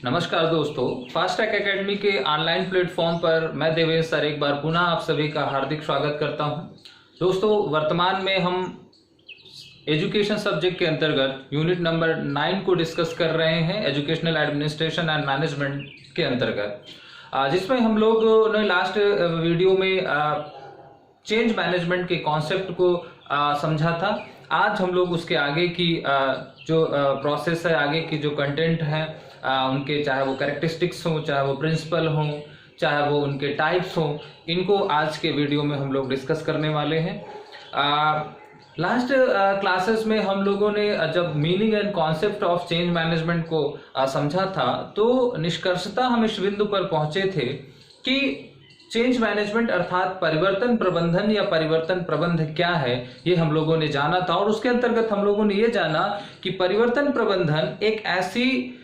नमस्कार दोस्तों, fast track academy के ऑनलाइन प्लेटफॉर्म पर मैं देवेश सर एक बार पुनः आप सभी का हार्दिक स्वागत करता हूं। दोस्तों, वर्तमान में हम एजुकेशन सब्जेक्ट के अंतर्गत यूनिट नंबर 9 को डिस्कस कर रहे हैं, एजुकेशनल एडमिनिस्ट्रेशन एंड मैनेजमेंट के अंतर्गत, जिसमें हम लोग ने लास्ट वीडियो में चेंज मैनेजमेंट के कॉन्सेप्ट को समझा था। आज हम लोग उसके आगे की जो प्रोसेस है, आगे की जो कंटेंट है उनके, चाहे वो कैरेक्टरिस्टिक्स हो, चाहे वो प्रिंसिपल हो, चाहे वो उनके टाइप्स हो, इनको आज के वीडियो में हम लोग डिस्कस करने वाले हैं। लास्ट क्लासेस में हम लोगों ने जब meaning and concept of change management को समझा था, तो निष्कर्षतः हम इस बिंदु पर पहुंचे थे कि चेंज मैनेजमेंट अर्थात परिवर्तन प्रबंधन या परिवर्तन प्रबंध क्या है, ये हम लोगों ने जाना था। और उसके अंतर्गत हम लोगों ने ये जाना कि परिवर्तन प्रबंधन एक ऐसी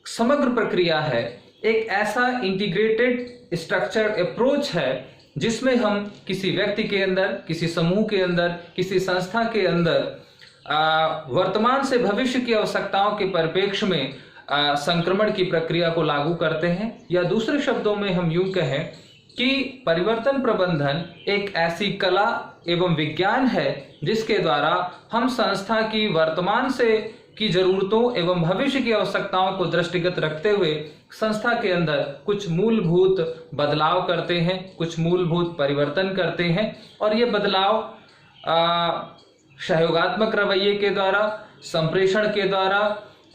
समग्र प्रक्रिया है, एक ऐसा इंटीग्रेटेड स्ट्रक्चर अप्रोच है जिसमें हम किसी व्यक्ति के अंदर, किसी समूह के अंदर, किसी संस्था के अंदर वर्तमान से भविष्य की आवश्यकताओं के परिप्रेक्ष्य में संक्रमण की प्रक्रिया को लागू करते हैं। या दूसरे शब्दों में हम यूं कहें कि परिवर्तन प्रबंधन एक ऐसी कला एवं विज्ञान है जिसके द्वारा हम संस्था की वर्तमान से की जरूरतों एवं भविष्य की आवश्यकताओं को दृष्टिगत रखते हुए संस्था के अंदर कुछ मूलभूत बदलाव करते हैं, कुछ मूलभूत परिवर्तन करते हैं। और ये बदलाव सहयोगात्मक रवैये के द्वारा, संप्रेषण के द्वारा,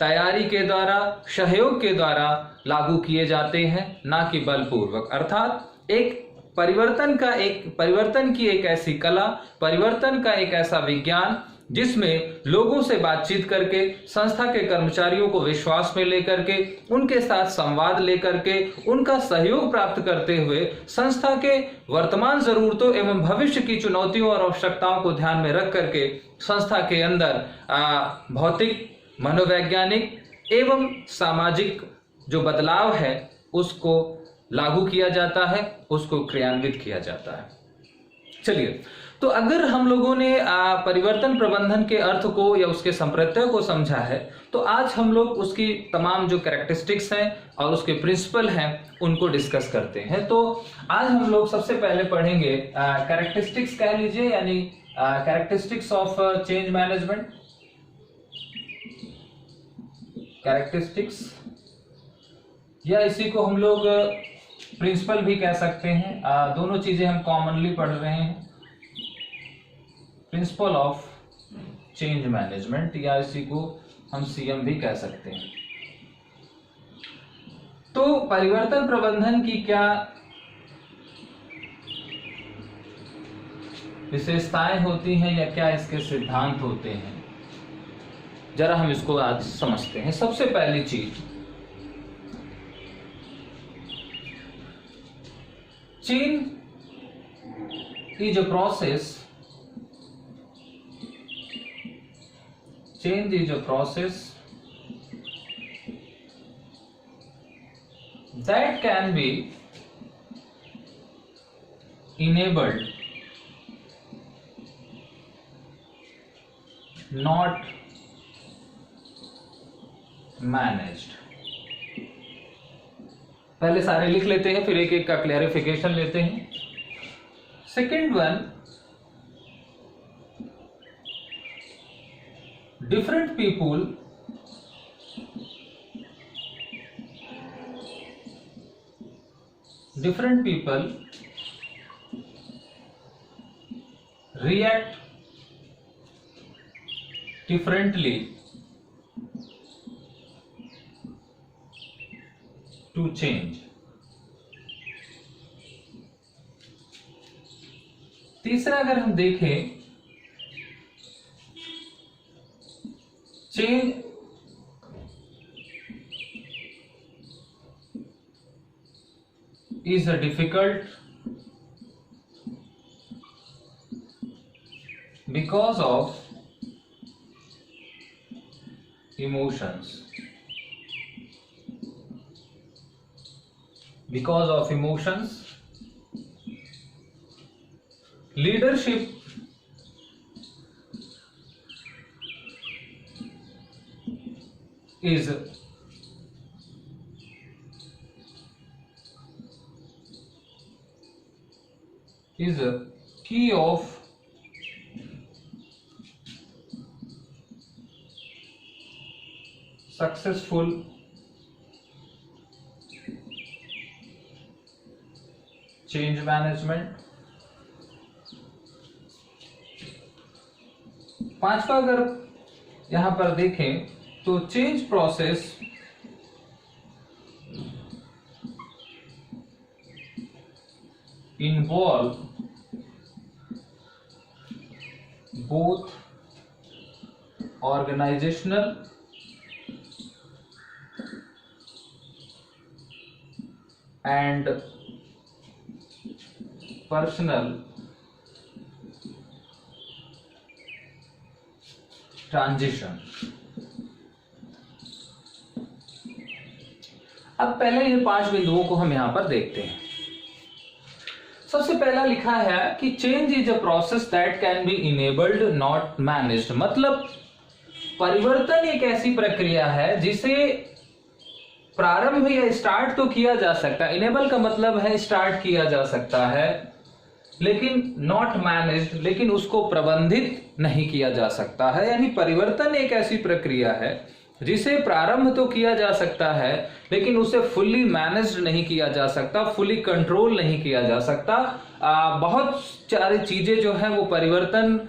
तैयारी के द्वारा, सहयोग के द्वारा लागू किए जाते हैं, ना कि बलपूर्वक। अर्थात एक परिवर्तन की एक ऐसी कला, परिवर्तन का एक ऐसा विज्ञान जिसमें लोगों से बातचीत करके, संस्था के कर्मचारियों को विश्वास में लेकर के, उनके साथ संवाद लेकर के, उनका सहयोग प्राप्त करते हुए संस्था के वर्तमान जरूरतों एवं भविष्य की चुनौतियों और आवश्यकताओं को ध्यान में रख करके संस्था के अंदर भौतिक, मनोवैज्ञानिक एवं सामाजिक जो बदलाव है उसको लागू किया जाता है, उसको क्रियान्वित किया जाता है। चलिए, तो अगर हम लोगों ने परिवर्तन प्रबंधन के अर्थ को या उसके संप्रत्यय को समझा है, तो आज हम लोग उसकी तमाम जो कैरेक्टरिस्टिक्स हैं और उसके प्रिंसिपल हैं उनको डिस्कस करते हैं। तो आज हम लोग सबसे पहले पढ़ेंगे कैरेक्टरिस्टिक्स कह लीजिए, यानी characteristics of change management. Characteristics या इसी को हम लोग प्रिंसिपल भी कह सकते हैं, दोनों चीजें हम कॉमनली पढ़ रहे हैं। प्रिंसिपल ऑफ चेंज मैनेजमेंट या इसी को हम सीएम भी कह सकते हैं। तो परिवर्तन प्रबंधन की क्या विशेषताएं होती हैं या क्या इसके सिद्धांत होते हैं, जरा हम इसको आज समझते हैं। सबसे पहली चीज, change is a process Change is a process that can be enabled, not managed। पहले सारे लिख लेते हैं, फिर एक एक का क्लैरिफिकेशन लेते हैं। Second one, different people react differently to change। तीसरा अगर हम देखें, change is a difficult because of emotions। Because of emotions, leadership is is a key of successful change management। पांचवा अगर यहां पर देखें तो change process involve both organizational and personal transition. अब पहले ये 5 बिंदुओं को हम यहां पर देखते हैं। सबसे पहला लिखा है कि change is a process that can be enabled not managed. मतलब परिवर्तन एक ऐसी प्रक्रिया है जिसे प्रारंभ या स्टार्ट तो किया जा सकता है। इनेबल का मतलब है स्टार्ट किया जा सकता है, लेकिन नॉट मैनेज्ड, लेकिन उसको प्रबंधित नहीं किया जा सकता है। यानी परिवर्तन एक ऐसी प्रक्रिया है जिसे प्रारंभ तो किया जा सकता है, लेकिन उसे फुल्ली मैनेज्ड नहीं किया जा सकता, फुल्ली कंट्रोल नहीं किया जा सकता। बहुत सारी चीजें जो है वो परिवर्तन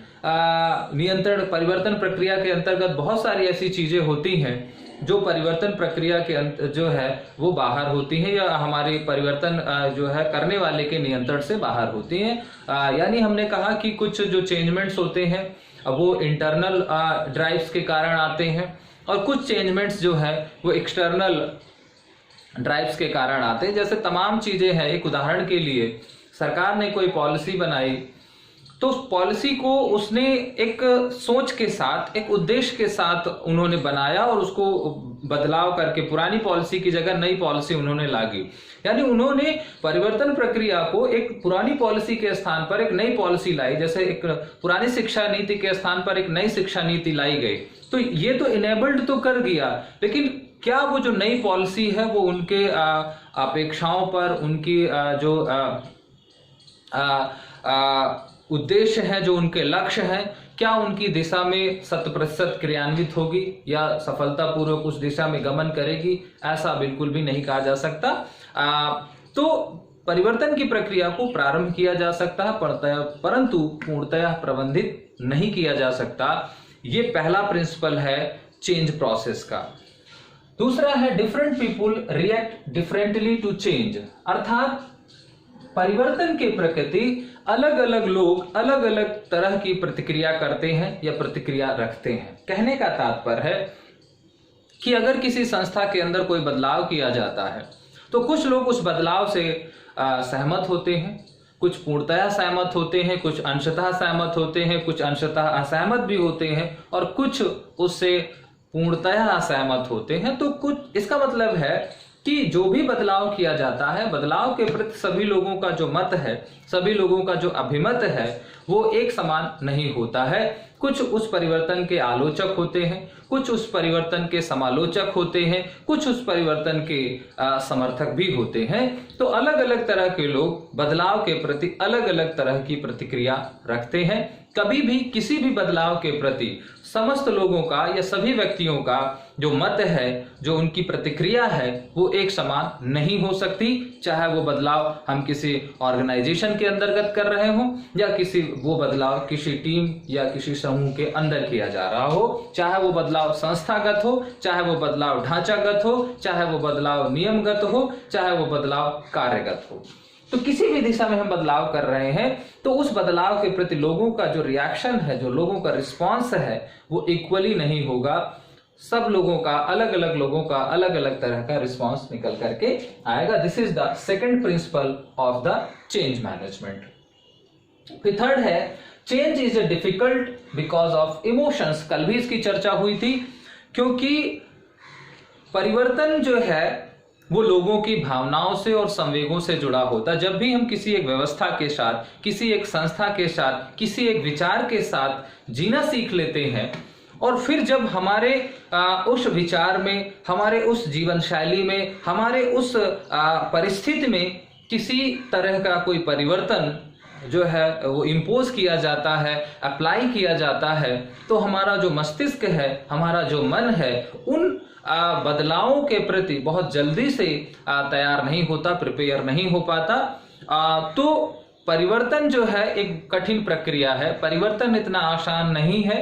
नियंत्रण, परिवर्तन प्रक्रिया के अंतर्गत बहुत सारी ऐसी चीजें होती हैं जो परिवर्तन प्रक्रिया के जो है वो बाहर होती हैं, या हमारे परिवर्तन जो है करने वाले के नियंत्रण से बाहर होती हैं। यानी हमने कहा कि कुछ जो चेंजमेंट्स होते हैं वो इंटरनल ड्राइव्स के कारण आते हैं, और कुछ चेंजमेंट्स जो है वो एक्सटर्नल ड्राइव्स के कारण आते हैं। जैसे तमाम चीजें हैं, एक उदाहरण के लिए सरकार ने कोई पॉलिसी बनाई, तो उस पॉलिसी को उसने एक सोच के साथ, एक उद्देश्य के साथ उन्होंने बनाया और उसको बदलाव करके पुरानी पॉलिसी की जगह नई पॉलिसी उन्होंने लागी। यानी उन्होंने परिवर्तन प्रक्रिया को एक पुरानी पॉलिसी के स्थान पर एक नई पॉलिसी लाई। जैसे एक पुरानी शिक्षा नीति के स्थान पर एक नई शिक्षा नीति लाई गई, तो ये तो इनेबल्ड तो कर दिया, लेकिन क्या वो जो नई पॉलिसी है वो उनके अपेक्षाओं पर, उनकी जो उद्देश्य है, जो उनके लक्ष्य हैं, क्या उनकी दिशा में 100% क्रियान्वित होगी या सफलतापूर्वक उस दिशा में गमन करेगी? ऐसा बिल्कुल भी नहीं कहा जा सकता। तो परिवर्तन की प्रक्रिया को प्रारंभ किया जा सकता है, परंतु पूर्णतः प्रबंधित नहीं किया जा सकता। ये पहला प्रिंसिपल है चेंज प्रोसेस का। दूसरा है different people react differently to change. अर्थात परिवर्तन के प्रति अलग अलग लोग अलग अलग तरह की प्रतिक्रिया करते हैं या प्रतिक्रिया रखते हैं। कहने का तात्पर्य है कि अगर किसी संस्था के अंदर कोई बदलाव किया जाता है तो कुछ लोग उस बदलाव से सहमत होते हैं, कुछ पूर्णतः सहमत होते हैं, कुछ अंशतः सहमत होते हैं, कुछ अंशतः असहमत भी होते हैं, और कुछ उससे पूर्णतः असहमत होते हैं। तो कुछ, इसका मतलब है कि जो भी बदलाव किया जाता है, बदलाव के प्रति सभी लोगों का जो मत है, सभी लोगों का जो अभिमत है, वो एक समान नहीं होता है। कुछ उस परिवर्तन के आलोचक होते हैं, कुछ उस परिवर्तन के समालोचक होते हैं, कुछ उस परिवर्तन के समर्थक भी होते हैं। तो अलग अलग तरह के लोग बदलाव के प्रति अलग अलग तरह की प्रतिक्रिया रखते हैं। कभी भी किसी भी बदलाव के प्रति समस्त लोगों का या सभी व्यक्तियों का जो मत है, जो उनकी प्रतिक्रिया है, वो एक समान नहीं हो सकती। चाहे वो बदलाव हम किसी ऑर्गेनाइजेशन के अंतर्गत कर रहे हो, या वो बदलाव किसी टीम या किसी समूह के अंदर किया जा रहा हो, चाहे वो बदलाव संस्थागत हो, चाहे वो बदलाव ढांचागत हो, चाहे वो बदलाव नियमगत हो, चाहे वो बदलाव कार्यगत हो। तो किसी भी दिशा में हम बदलाव कर रहे हैं तो उस बदलाव के प्रति लोगों का जो रिएक्शन है, जो लोगों का रिस्पॉन्स है, वो इक्वली नहीं होगा। सब लोगों का, अलग अलग लोगों का अलग अलग तरह का रिस्पॉन्स निकल करके आएगा। This is the second principle of the change management. फिर थर्ड है change is difficult because of emotions. कल भी इसकी चर्चा हुई थी, क्योंकि परिवर्तन जो है वो लोगों की भावनाओं से और संवेगों से जुड़ा होता है। जब भी हम किसी एक व्यवस्था के साथ, किसी एक संस्था के साथ, किसी एक विचार के साथ जीना सीख लेते हैं, और फिर जब हमारे उस विचार में, हमारे उस जीवन शैली में, हमारे उस परिस्थिति में किसी तरह का कोई परिवर्तन जो है वो इम्पोज किया जाता है, अप्लाई किया जाता है, तो हमारा जो मस्तिष्क है, हमारा जो मन है, उन बदलावों के प्रति बहुत जल्दी से तैयार नहीं होता, प्रिपेयर नहीं हो पाता। तो परिवर्तन जो है एक कठिन प्रक्रिया है, परिवर्तन इतना आसान नहीं है,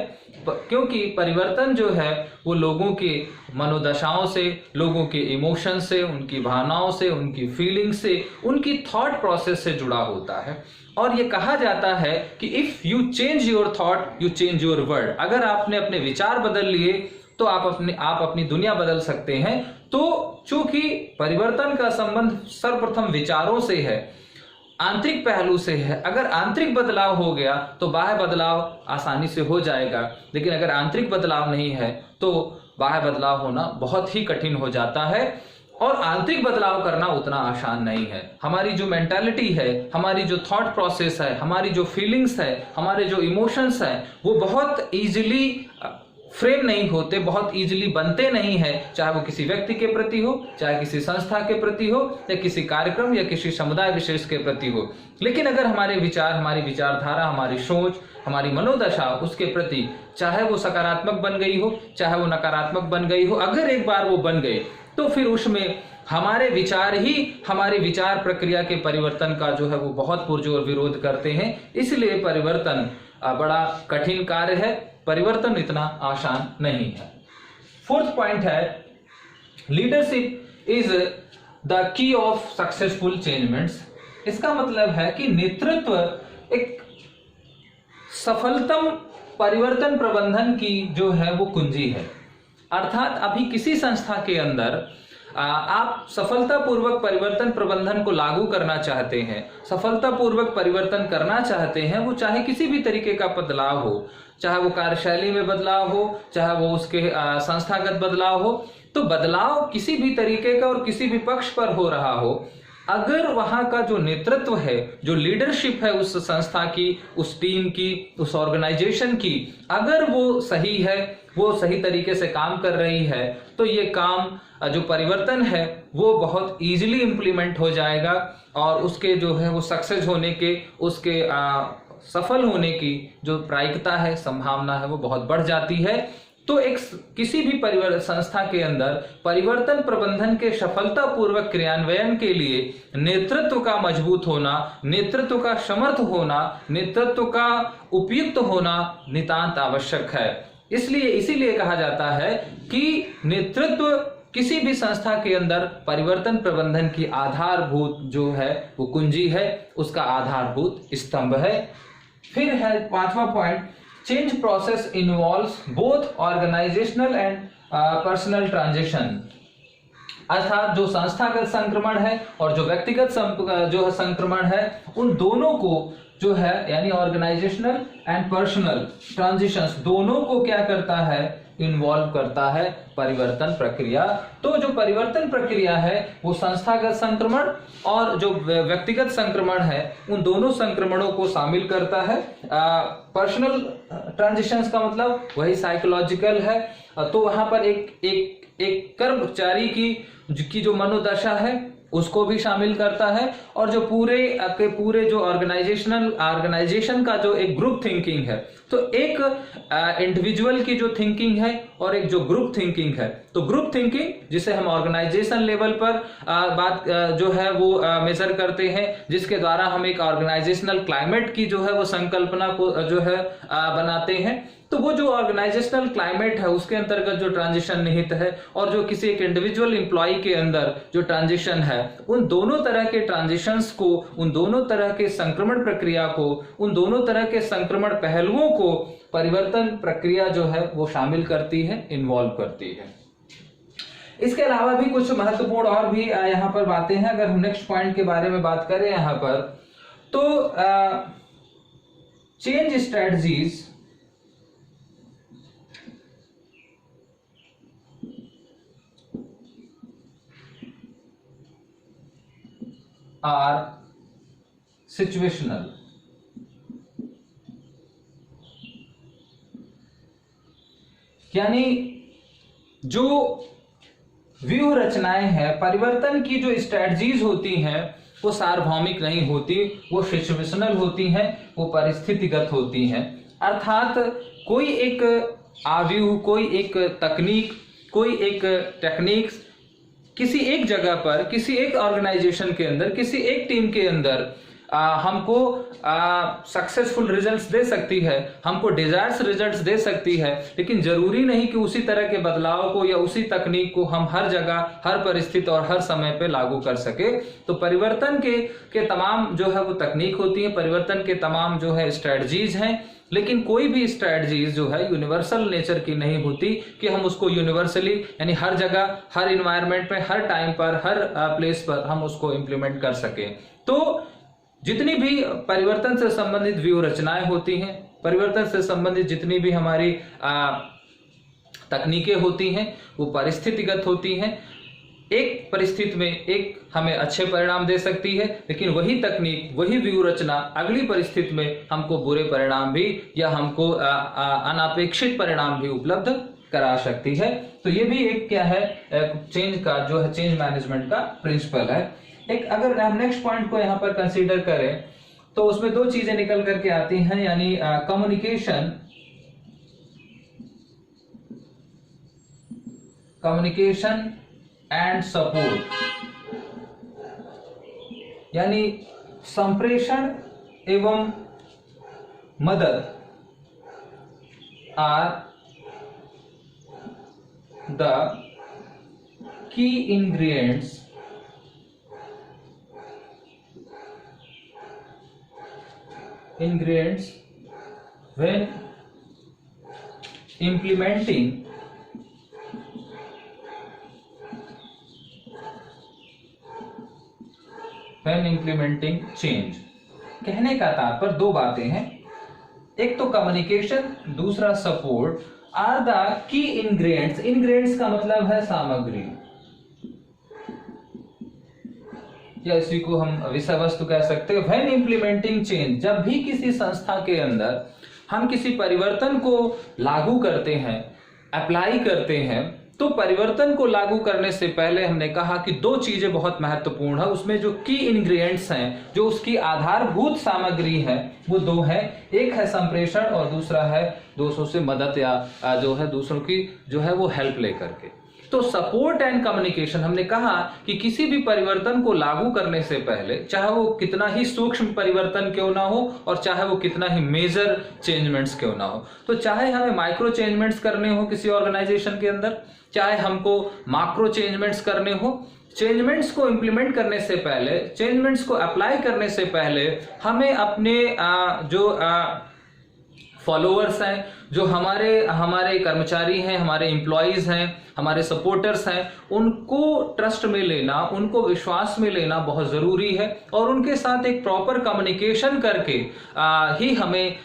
क्योंकि परिवर्तन जो है वो लोगों के मनोदशाओं से, लोगों के इमोशन से, उनकी भावनाओं से, उनकी फीलिंग से, उनकी थॉट प्रोसेस से जुड़ा होता है। और ये कहा जाता है कि if you change your thought you change your world. अगर आपने अपने विचार बदल लिए तो आप अपनी दुनिया बदल सकते हैं। तो चूंकि परिवर्तन का संबंध सर्वप्रथम विचारों से है, आंतरिक पहलू से है। अगर आंतरिक बदलाव हो गया तो बाह्य बदलाव आसानी से हो जाएगा, लेकिन अगर आंतरिक बदलाव नहीं है तो बाह्य बदलाव होना बहुत ही कठिन हो जाता है। और आंतरिक बदलाव करना उतना आसान नहीं है। हमारी जो मेंटालिटी है, हमारी जो थॉट प्रोसेस है, हमारी जो फीलिंग्स है, हमारे जो इमोशंस हैं, वो बहुत इजीली फ्रेम नहीं होते, बहुत इजीली बनते नहीं है, चाहे वो किसी व्यक्ति के प्रति हो, चाहे किसी संस्था के प्रति हो, या किसी कार्यक्रम या किसी समुदाय विशेष के प्रति हो। लेकिन अगर हमारे विचार, हमारी विचारधारा, हमारी सोच, हमारी मनोदशा उसके प्रति, चाहे वो सकारात्मक बन गई हो, चाहे वो नकारात्मक बन गई हो, अगर एक बार वो बन गए तो फिर उसमें हमारे विचार ही हमारी विचार प्रक्रिया के परिवर्तन का जो है वो बहुत पुरजोर विरोध करते हैं। इसलिए परिवर्तन बड़ा कठिन कार्य है, परिवर्तन इतना आसान नहीं है। फोर्थ पॉइंट है, leadership is the key of successful changements. इसका मतलब है कि नेतृत्व एक सफलतम परिवर्तन प्रबंधन की जो है वो कुंजी है। अर्थात अभी किसी संस्था के अंदर आप सफलतापूर्वक परिवर्तन प्रबंधन को लागू करना चाहते हैं, सफलतापूर्वक परिवर्तन करना चाहते हैं, वो चाहे किसी भी तरीके का बदलाव हो, चाहे वो कार्यशैली में बदलाव हो, चाहे वो उसके संस्थागत बदलाव हो, तो बदलाव किसी भी तरीके का और किसी भी पक्ष पर हो रहा हो, अगर वहां का जो नेतृत्व है, जो लीडरशिप है उस संस्था की, उस टीम की, उस ऑर्गेनाइजेशन की, अगर वो सही है, वो सही तरीके से काम कर रही है, तो ये काम जो परिवर्तन है वो बहुत इजीली इंप्लीमेंट हो जाएगा और उसके जो है वो सक्सेस होने के, उसके सफल होने की जो प्रायिकता है, संभावना है, वो बहुत बढ़ जाती है। तो एक किसी भी संस्था के अंदर परिवर्तन प्रबंधन के सफलतापूर्वक क्रियान्वयन के लिए नेतृत्व का मजबूत होना, नेतृत्व का समर्थ होना, नेतृत्व का उपयुक्त होना नितांत आवश्यक है। इसीलिए कहा जाता है कि नेतृत्व किसी भी संस्था के अंदर परिवर्तन प्रबंधन की आधारभूत जो है वो कुंजी है, उसका आधारभूत स्तंभ है। फिर है पांचवा point, change process involves both organisational and personal transition. अर्थात जो संस्थागत संक्रमण है और जो व्यक्तिगत जो संक्रमण है, उन दोनों को जो है यानी ऑर्गेनाइजेशनल एंड पर्सनल ट्रांजिशंस, दोनों को क्या करता है, इन्वॉल्व करता है परिवर्तन प्रक्रिया। तो जो परिवर्तन प्रक्रिया है वो संस्थागत संक्रमण और जो व्यक्तिगत संक्रमण है, उन दोनों संक्रमणों को शामिल करता है। पर्सनल ट्रांजिशंस का मतलब वही साइकोलॉजिकल है। तो वहां पर एक कर्मचारी की जो मनोदशा है उसको भी शामिल करता है, और जो पूरे जो ऑर्गेनाइजेशन का जो एक ग्रुप थिंकिंग है, तो एक इंडिविजुअल की जो थिंकिंग है और एक जो ग्रुप थिंकिंग है, तो ग्रुप थिंकिंग जिसे हम ऑर्गेनाइजेशन लेवल पर बात जो है वो मेजर करते हैं, जिसके द्वारा हम एक ऑर्गेनाइजेशनल क्लाइमेट की जो है वो संकल्पना को जो है बनाते हैं। तो वो जो ऑर्गेनाइजेशनल क्लाइमेट है उसके अंतर्गत जो ट्रांजिशन निहित है, और जो किसी एक इंडिविजुअल एम्प्लॉय के अंदर जो ट्रांजिशन है, उन दोनों तरह के ट्रांजिशंस को, उन दोनों तरह के संक्रमण प्रक्रिया को, उन दोनों तरह के संक्रमण पहलुओं को परिवर्तन प्रक्रिया जो है वो शामिल करती है, इन्वॉल्व करती है। इसके अलावा भी कुछ महत्वपूर्ण और भी यहाँ पर बातें हैं। अगर हम नेक्स्ट पॉइंट के बारे में बात करें यहाँ पर, तो चेंज स्ट्रेटजीज आर सिचुएशनल। यानी जो व्यूह रचनाएं हैं, परिवर्तन की जो स्ट्रेटजीज होती हैं, वो सार्वभौमिक नहीं होती, वो सिचुएशनल होती हैं, वो परिस्थितिगत होती हैं। अर्थात कोई एक आव्यूह, कोई एक तकनीक, कोई एक टेक्निक किसी एक जगह पर, किसी एक ऑर्गेनाइजेशन के अंदर, किसी एक टीम के अंदर हमको सक्सेसफुल रिजल्ट्स दे सकती है, हमको डिजायर्स रिजल्ट्स दे सकती है, लेकिन जरूरी नहीं कि उसी तरह के बदलाव को या उसी तकनीक को हम हर जगह, हर परिस्थिति और हर समय पे लागू कर सके। तो परिवर्तन के तमाम जो है वो तकनीक होती है, परिवर्तन के तमाम जो है स्ट्रेटजीज हैं, लेकिन कोई भी स्ट्रेटजीज जो है यूनिवर्सल नेचर की नहीं होती कि हम उसको यूनिवर्सली यानी हर जगह, हर इन्वायरमेंट में, हर टाइम पर, हर प्लेस पर हम उसको इम्प्लीमेंट कर सके। तो जितनी भी परिवर्तन से संबंधित व्यूह रचनाएं होती हैं, परिवर्तन से संबंधित जितनी भी हमारी तकनीकें होती हैं, वो परिस्थितिगत होती हैं। एक परिस्थिति में एक हमें अच्छे परिणाम दे सकती है, लेकिन वही तकनीक, वही व्यूह रचना अगली परिस्थिति में हमको बुरे परिणाम भी या हमको अनापेक्षित परिणाम भी उपलब्ध करा सकती है। तो ये भी एक क्या है, चेंज का जो है, चेंज मैनेजमेंट का प्रिंसिपल है। एक अगर हम नेक्स्ट पॉइंट को यहाँ पर कंसीडर करें तो उसमें दो चीजें निकल करके आती हैं, यानी कम्युनिकेशन एंड सपोर्ट, यानी संप्रेषण एवं मदद are the key ingredients when implementing change। कहने का तात्पर्य दो बातें हैं, एक तो कम्युनिकेशन, दूसरा support are the key ingredients. Ingredients का मतलब है सामग्री, या इसी को हम विषय वस्तु कह सकते हैं। व्हेन इम्प्लीमेंटिंग चेंज, जब भी किसी संस्था के अंदर हम किसी परिवर्तन को लागू करते हैं, अप्लाई करते हैं, तो परिवर्तन को लागू करने से पहले हमने कहा कि दो चीजें बहुत महत्वपूर्ण है। उसमें जो की इंग्रेडिएंट्स हैं, जो उसकी आधारभूत सामग्री है, वो दो है। एक है संप्रेषण और दूसरा है दूसरों से मदद या जो है दूसरों की जो है वो हेल्प लेकर के। तो सपोर्ट एंड कम्युनिकेशन, हमने कहा कि किसी भी परिवर्तन को लागू करने से पहले, चाहे वो कितना ही सूक्ष्म परिवर्तन क्यों ना हो और चाहे वो कितना ही मेजर चेंजमेंट्स क्यों ना हो, तो चाहे हमें माइक्रो चेंजमेंट्स करने हो किसी ऑर्गेनाइजेशन के अंदर, चाहे हमको माक्रो चेंजमेंट्स करने हो, चेंजमेंट्स को इंप्लीमेंट करने से पहले, चेंजमेंट्स को अप्लाई करने से पहले हमें अपने जो फॉलोअर्स हैं, जो हमारे कर्मचारी हैं, हमारे एम्प्लॉइज हैं, हमारे सपोर्टर्स हैं, उनको ट्रस्ट में लेना, उनको विश्वास में लेना बहुत जरूरी है। और उनके साथ एक प्रॉपर कम्युनिकेशन करके ही हमें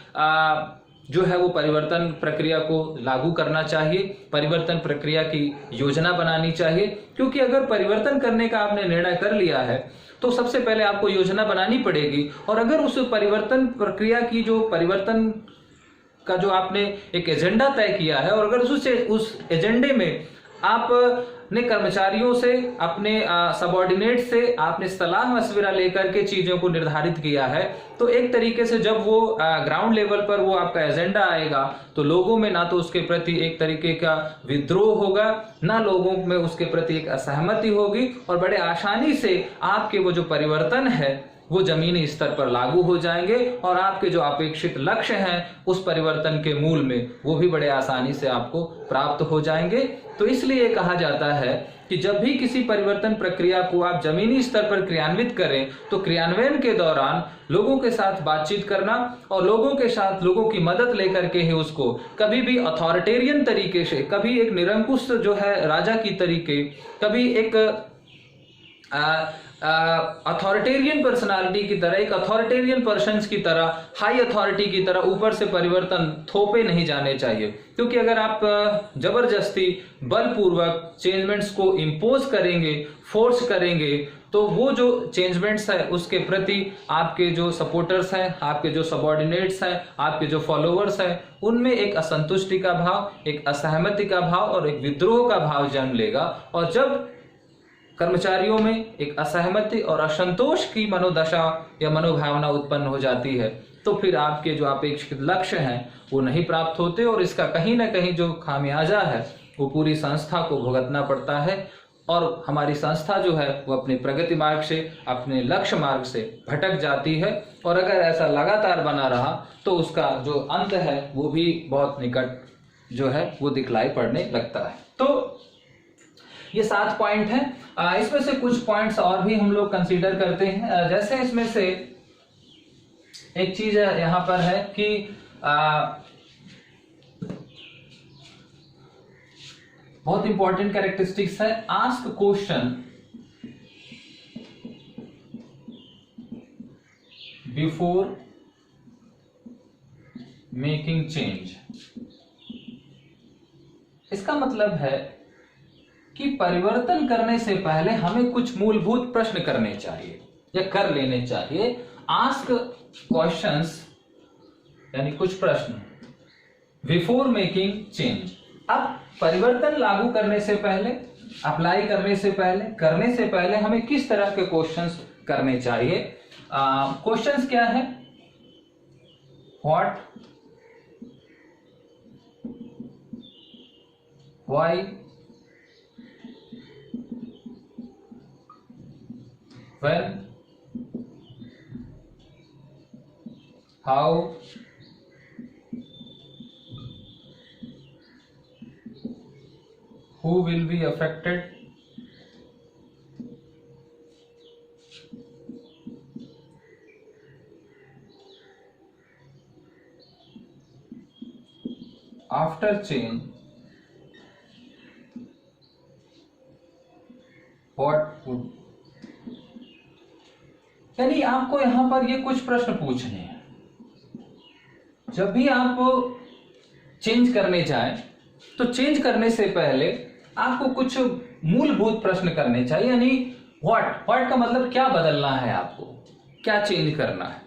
जो है वो परिवर्तन प्रक्रिया को लागू करना चाहिए, परिवर्तन प्रक्रिया की योजना बनानी चाहिए। क्योंकि अगर परिवर्तन करने का आपने निर्णय कर लिया है तो सबसे पहले आपको योजना बनानी पड़ेगी, और अगर उस परिवर्तन प्रक्रिया की जो परिवर्तन का जो आपने एक एजेंडा तय किया है, और अगर उस एजेंडे में आपने कर्मचारियों से, अपने सबऑर्डिनेट से आपने सलाह मशविरा लेकर के चीजों को निर्धारित किया है, तो एक तरीके से जब वो ग्राउंड लेवल पर वो आपका एजेंडा आएगा तो लोगों में ना तो उसके प्रति एक तरीके का विद्रोह होगा, ना लोगों में उसके प्रति एक असहमति होगी, और बड़े आसानी से आपके वो जो परिवर्तन है वो जमीनी स्तर पर लागू हो जाएंगे, और आपके जो अपेक्षित लक्ष्य हैं उस परिवर्तन के मूल में वो भी बड़े आसानी से आपको प्राप्त हो जाएंगे। तो इसलिए कहा जाता है कि जब भी किसी परिवर्तन प्रक्रिया को आप जमीनी स्तर पर क्रियान्वित करें तो क्रियान्वयन के दौरान लोगों के साथ बातचीत करना और लोगों के साथ लोगों की मदद लेकर के ही उसको कभी भी अथॉरिटेरियन तरीके से, कभी एक निरंकुश जो है राजा की तरीके, कभी एक अथॉरिटेरियन पर्सनालिटी की तरह, एक अथॉरिटेरियन पर्सन्स की तरह, हाई अथॉरिटी की तरह ऊपर से परिवर्तन थोपे नहीं जाने चाहिए। क्योंकि अगर आप जबरदस्ती बलपूर्वक चेंजमेंट्स को इम्पोज करेंगे, फोर्स करेंगे, तो वो जो चेंजमेंट्स है उसके प्रति आपके जो सपोर्टर्स हैं, आपके जो सबऑर्डिनेट्स हैं, आपके जो फॉलोअर्स हैं, उनमें एक असंतुष्टि का भाव, एक असहमति का भाव और एक विद्रोह का भाव जन्म लेगा। और जब कर्मचारियों में एक असहमति और असंतोष की मनोदशा या मनोभावना उत्पन्न हो जाती है, तो फिर आपके जो अपेक्षित लक्ष्य हैं वो नहीं प्राप्त होते और इसका कहीं ना कहीं जो खामियाजा है वो पूरी संस्था को भुगतना पड़ता है और हमारी संस्था जो है वो अपने प्रगति मार्ग से, अपने लक्ष्य मार्ग से भटक जाती है। और अगर ऐसा लगातार बना रहा तो उसका जो अंत है वो भी बहुत निकट जो है वो दिखलाई पड़ने लगता है। तो ये 7 पॉइंट हैं। इसमें से कुछ पॉइंट्स और भी हम लोग कंसीडर करते हैं। जैसे इसमें से एक चीज यहाँ पर है कि बहुत इंपॉर्टेंट कैरेक्टरिस्टिक्स है, ask question before making change. इसका मतलब है कि परिवर्तन करने से पहले हमें कुछ मूलभूत प्रश्न करने चाहिए या कर लेने चाहिए। आस्क क्वेश्चंस यानी कुछ प्रश्न बिफोर मेकिंग चेंज। अब परिवर्तन लागू करने से पहले, अप्लाई करने से पहले हमें किस तरह के क्वेश्चंस करने चाहिए? क्वेश्चंस क्या है? What, why, when, how, who will be affected, after change what would। यानी आपको यहां पर ये कुछ प्रश्न पूछने हैं। जब भी आप चेंज करने जाएं तो चेंज करने से पहले आपको कुछ मूलभूत प्रश्न करने चाहिए। यानी व्हाट का मतलब क्या बदलना है, आपको क्या चेंज करना है।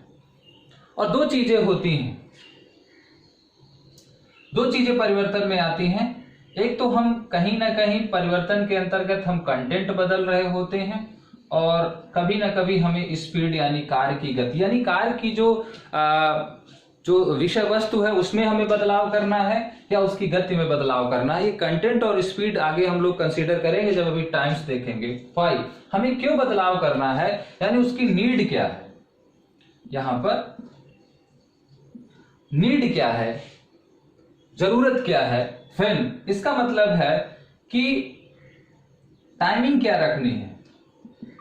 और दो चीजें होती हैं, दो चीजें परिवर्तन में आती हैं। एक तो हम कहीं ना कहीं परिवर्तन के अंतर्गत हम कंटेंट बदल रहे होते हैं और कभी ना कभी हमें स्पीड यानी कार्य की गति यानी कार्य की जो विषय वस्तु है उसमें हमें बदलाव करना है या उसकी गति में बदलाव करना है। ये कंटेंट और स्पीड आगे हम लोग कंसीडर करेंगे जब अभी टाइम्स देखेंगे। व्हाई, हमें क्यों बदलाव करना है, यानी उसकी नीड क्या है। यहां पर नीड क्या है, जरूरत क्या है। व्हेन, इसका मतलब है कि टाइमिंग क्या रखनी है,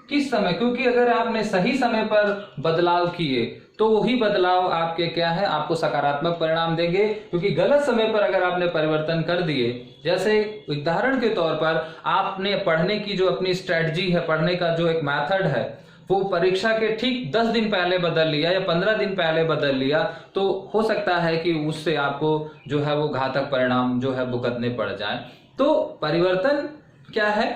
किस समय, क्योंकि अगर आपने सही समय पर बदलाव किए तो वही बदलाव आपके क्या है, आपको सकारात्मक परिणाम देंगे। क्योंकि गलत समय पर अगर आपने परिवर्तन कर दिए, जैसे उदाहरण के तौर पर आपने पढ़ने की जो अपनी स्ट्रेटजी है, पढ़ने का जो एक मेथड है, वो परीक्षा के ठीक 10 दिन पहले बदल लिया या 15 दिन पहले बदल लिया, तो हो सकता है कि उससे आपको जो है वो घातक परिणाम जो है भुगतने पड़ जाए। तो परिवर्तन क्या है,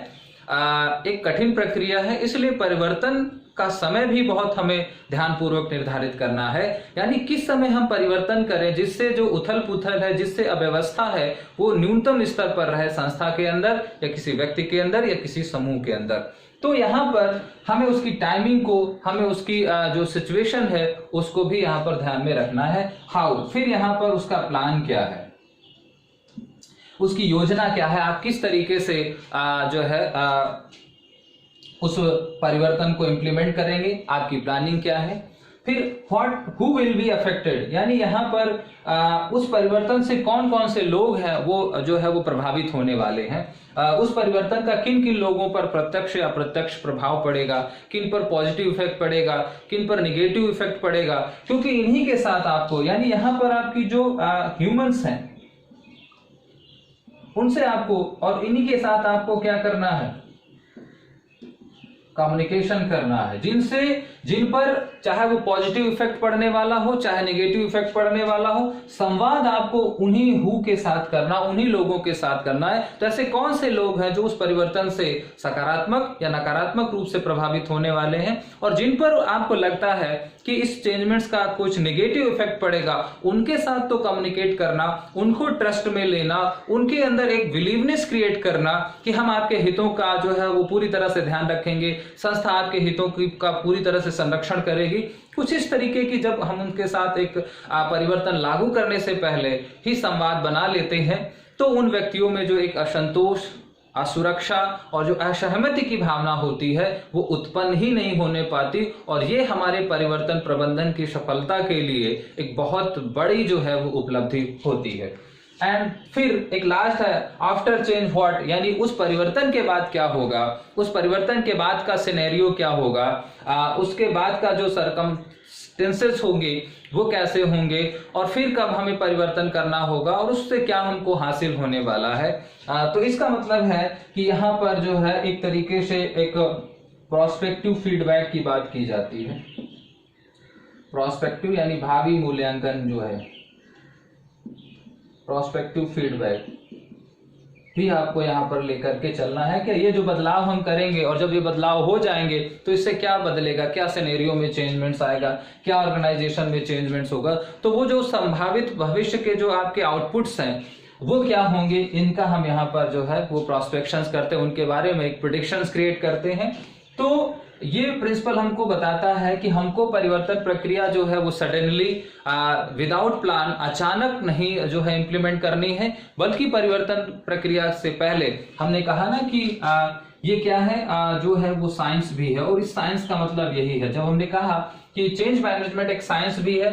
एक कठिन प्रक्रिया है, इसलिए परिवर्तन का समय भी बहुत हमें ध्यानपूर्वक निर्धारित करना है। यानी किस समय हम परिवर्तन करें जिससे जो उथल पुथल है, जिससे अव्यवस्था है, वो न्यूनतम स्तर पर रहे संस्था के अंदर या किसी व्यक्ति के अंदर या किसी समूह के अंदर। तो यहाँ पर हमें उसकी टाइमिंग को, हमें उसकी जो सिचुएशन है उसको भी यहाँ पर ध्यान में रखना है। हाउ, फिर यहाँ पर उसका प्लान क्या है, उसकी योजना क्या है, आप किस तरीके से जो है उस परिवर्तन को इम्प्लीमेंट करेंगे, आपकी प्लानिंग क्या है। फिर what, who will be affected, यानी यहाँ पर उस परिवर्तन से कौन कौन से लोग हैं वो जो है वो प्रभावित होने वाले हैं। उस परिवर्तन का किन किन लोगों पर प्रत्यक्ष या अप्रत्यक्ष प्रभाव पड़ेगा, किन पर पॉजिटिव इफेक्ट पड़ेगा, किन पर निगेटिव इफेक्ट पड़ेगा। क्योंकि इन्हीं के साथ आपको, यानी यहाँ पर आपकी जो ह्यूमंस हैं उनसे आपको, और इन्हीं के साथ आपको क्या करना है, कम्युनिकेशन करना है, जिन पर चाहे वो पॉजिटिव इफेक्ट पड़ने वाला हो चाहे नेगेटिव इफेक्ट पड़ने वाला हो, संवाद आपको उन्हीं हु के साथ करना, उन्हीं लोगों के साथ करना है। तो ऐसे कौन से लोग हैं जो उस परिवर्तन से सकारात्मक या नकारात्मक रूप से प्रभावित होने वाले हैं, और जिन पर आपको लगता है कि इस चेंजमेंट्स का कुछ नेगेटिव इफेक्ट पड़ेगा, उनके साथ तो कम्युनिकेट करना, उनको ट्रस्ट में लेना, उनके अंदर एक बिलीवनेस क्रिएट करना कि हम आपके हितों का जो है वो पूरी तरह से ध्यान रखेंगे, संस्था आपके हितों का पूरी तरह से संरक्षण करेगी। कुछ इस तरीके की जब हम उनके साथ एक परिवर्तन लागू करने से पहले ही संवाद बना लेते हैं, तो उन व्यक्तियों में जो एक असंतोष, असुरक्षा और जो असहमति की भावना होती है वो उत्पन्न ही नहीं होने पाती, और ये हमारे परिवर्तन प्रबंधन की सफलता के लिए एक बहुत बड़ी जो है वो उपलब्धि होती है। एंड फिर एक लास्ट है, आफ्टर चेंज व्हाट, यानी उस परिवर्तन के बाद क्या होगा, उस परिवर्तन के बाद का सिनेरियो क्या होगा, उसके बाद का जो सर्कमस्टेंसेस होंगे वो कैसे होंगे, और फिर कब हमें परिवर्तन करना होगा और उससे क्या हमको हासिल होने वाला है। तो इसका मतलब है कि यहाँ पर जो है एक तरीके से एक प्रोस्पेक्टिव फीडबैक की बात की जाती है। प्रोस्पेक्टिव यानी भावी मूल्यांकन जो है, प्रोस्पेक्टिव फीडबैक भी आपको यहाँ पर लेकर के चलना है कि ये जो बदलाव हम करेंगे और जब ये बदलाव हो जाएंगे तो इससे क्या बदलेगा, क्या सिनेरियो में चेंजमेंट्स आएगा, क्या ऑर्गेनाइजेशन में चेंजमेंट्स होगा। तो वो जो संभावित भविष्य के जो आपके आउटपुट्स हैं वो क्या होंगे, इनका हम यहाँ पर जो है वो प्रोस्पेक्शंस करते हैं, उनके बारे में एक प्रेडिक्शंस क्रिएट करते हैं। तो ये प्रिंसिपल हमको बताता है कि हमको परिवर्तन प्रक्रिया जो है वो सडनली विदाउट प्लान, अचानक नहीं जो है इंप्लीमेंट करनी है, बल्कि परिवर्तन प्रक्रिया से पहले हमने कहा ना कि ये क्या है, जो है वो साइंस भी है, और इस साइंस का मतलब यही है, जब हमने कहा कि चेंज मैनेजमेंट एक साइंस भी है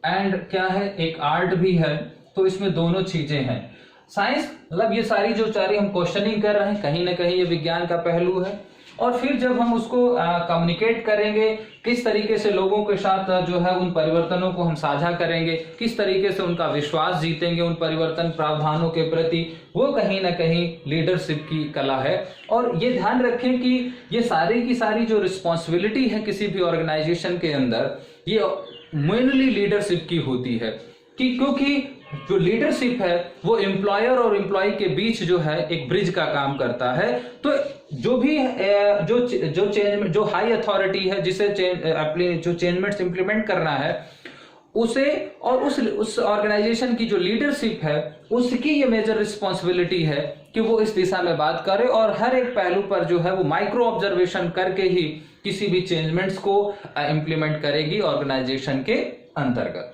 एंड क्या है, एक आर्ट भी है, तो इसमें दोनों चीजें हैं। साइंस मतलब ये सारी जो चारी हम क्वेश्चनिंग कर रहे हैं, कहीं ना कहीं ये विज्ञान का पहलू है, और फिर जब हम उसको कम्युनिकेट करेंगे, किस तरीके से लोगों के साथ जो है उन परिवर्तनों को हम साझा करेंगे, किस तरीके से उनका विश्वास जीतेंगे उन परिवर्तन प्रावधानों के प्रति, वो कहीं ना कहीं लीडरशिप की कला है। और ये ध्यान रखें कि ये सारी की सारी जो रिस्पॉन्सिबिलिटी है किसी भी ऑर्गेनाइजेशन के अंदर, ये मेनली लीडरशिप की होती है, कि क्योंकि जो लीडरशिप है वो एम्प्लॉयर और एम्प्लॉय के बीच जो है एक ब्रिज का काम करता है। तो जो भी जो हाई अथॉरिटी है जिसे अपने जो चेंजमेंट्स इंप्लीमेंट करना है उसे, और उस ऑर्गेनाइजेशन की जो लीडरशिप है उसकी ये मेजर रिस्पॉन्सिबिलिटी है कि वो इस दिशा में बात करे, और हर एक पहलू पर जो है वो माइक्रो ऑब्जर्वेशन करके ही किसी भी चेंजमेंट्स को इंप्लीमेंट करेगी ऑर्गेनाइजेशन के अंतर्गत।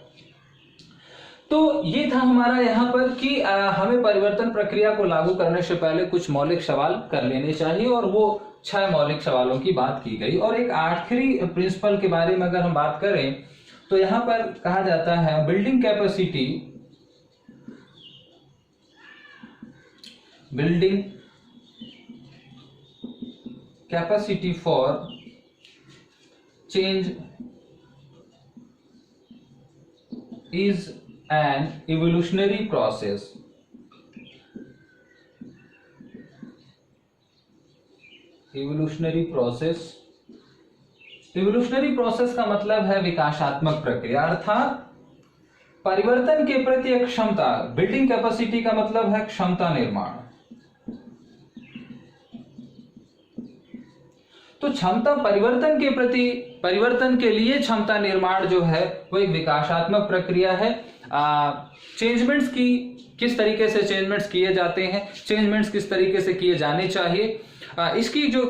तो ये था हमारा यहाँ पर कि हमें परिवर्तन प्रक्रिया को लागू करने से पहले कुछ मौलिक सवाल कर लेने चाहिए, और वो 6 मौलिक सवालों की बात की गई। और एक आखिरी प्रिंसिपल के बारे में अगर हम बात करें तो यहाँ पर कहा जाता है building capacity for change is an evolutionary process. Evolutionary process का मतलब है विकासात्मक प्रक्रिया, अर्थात परिवर्तन के प्रति एक क्षमता। बिल्डिंग कैपेसिटी का मतलब है क्षमता निर्माण। तो क्षमता परिवर्तन के लिए क्षमता निर्माण जो है वो एक विकासात्मक प्रक्रिया है। चेंजमेंट्स की किस तरीके से चेंजमेंट्स किए जाते हैं, चेंजमेंट्स किस तरीके से किए जाने चाहिए, इसकी जो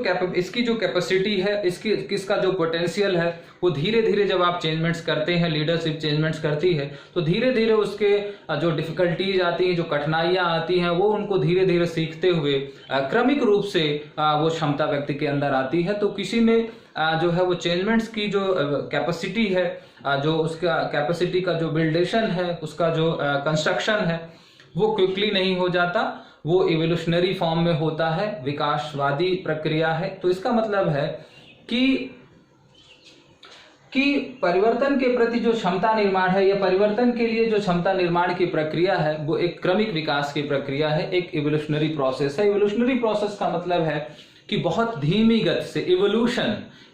कैपेसिटी है, किसका जो पोटेंशियल है, वो धीरे धीरे जब आप चेंजमेंट्स करते हैं, लीडरशिप चेंजमेंट्स करती है, तो धीरे धीरे उसके जो डिफिकल्टीज आती हैं, जो कठिनाइयां आती हैं, वो उनको धीरे धीरे सीखते हुए क्रमिक रूप से वो क्षमता व्यक्ति के अंदर आती है। तो किसी में जो है वो चेंजमेंट्स की जो कैपेसिटी है, जो उसका कैपेसिटी का जो बिल्डेशन है, उसका जो कंस्ट्रक्शन है, वो क्विकली नहीं हो जाता, वो इवोल्यूशनरी फॉर्म में होता है, विकासवादी प्रक्रिया है। तो इसका मतलब है कि परिवर्तन के प्रति जो क्षमता निर्माण है, या परिवर्तन के लिए जो क्षमता निर्माण की प्रक्रिया है, वो एक क्रमिक विकास की प्रक्रिया है, एक इवोल्यूशनरी प्रोसेस है। इवोल्यूशनरी प्रोसेस का मतलब है कि बहुत धीमी गति से